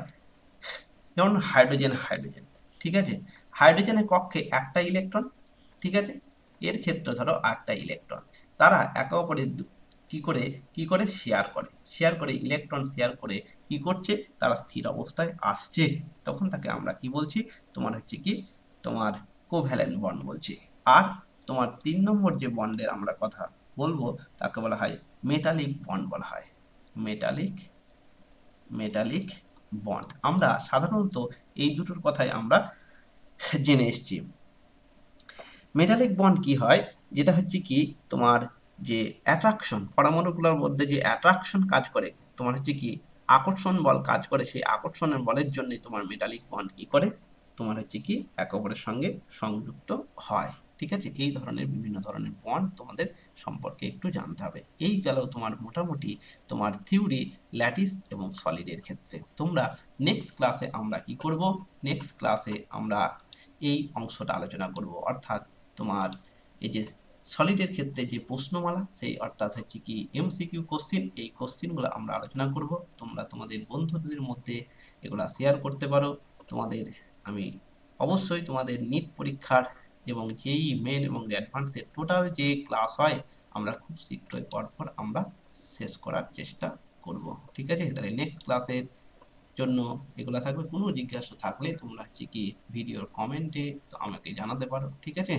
S1: যেমন হাইড্রোজেন, হাইড্রোজেন, ঠিক আছে, হাইড্রোজেনের কক্ষে একটা ইলেকট্রন, ঠিক আছে, এর ক্ষেত্রে ধরো একটা ইলেকট্রন, তারা একে অপরের কি করে শেয়ার করে ইলেকট্রন শেয়ার করে কি করছে, তারা স্থির অবস্থায় আসছে, তখন তাকে আমরা কি বলছি, তোমার হচ্ছে কি তোমার কোভ্যালেন্ট বন্ড বলছি। আর তোমার 3 নম্বর যে বন্ডের আমরা কথা বলবো তাকে বলা হয় মেটালিক বন্ড বলা হয়, মেটালিক, মেটালিক বন্ড। আমরা সাধারণত এই দুটোর কথাই আমরা জেনে এসেছি। মেটালিক বন্ড কি হয়, যেটা হচ্ছে কি তোমার যে অ্যাট্রাকশন, পরমাণুগুলোর মধ্যে যে অ্যাট্রাকশন কাজ করে, তোমার হচ্ছে কি আকর্ষণ বল কাজ করে, সেই আকর্ষণের বলের জন্য তোমার মেটালিক বন্ড কি করে, তোমার হচ্ছে কি একে অপরের সঙ্গে সংযুক্ত হয়, ঠিক আছে। এই ধরনের বিভিন্ন ধরনের বন্ড তোমাদের সম্পর্কে একটু জানতে হবে। এই গেল তোমার মোটামুটি তোমার থিওরি ল্যাটিস এবং সলিডের ক্ষেত্রে। তোমরা নেক্সট ক্লাসে আমরা কি করব, নেক্সট ক্লাসে আমরা এই অংশটা আলোচনা করব, অর্থাৎ তোমার এই যে সলিডের ক্ষেত্রে যে প্রশ্নমালা, সেই অর্থাৎ হচ্ছে কি এমসিকিউ কোশ্চিন, এই কোশ্চিনগুলো আমরা আলোচনা করব। তোমরা তোমাদের বন্ধুদের মধ্যে এগুলা শেয়ার করতে পারো। তোমাদের আমি অবশ্যই তোমাদের নিট পরীক্ষার এবং যেই মেন এবং অ্যাডভান্সের টোটাল যে ক্লাস হয়, আমরা খুব শীঘ্রই পরপর আমরা শেষ করার চেষ্টা করব। ঠিক আছে, তাহলে নেক্সট ক্লাসের জন্য এগুলা থাকবে। কোনো জিজ্ঞাসা থাকলে তোমরা হচ্ছে কি ভিডিওর কমেন্টে আমাকে জানাতে পারো। ঠিক আছে।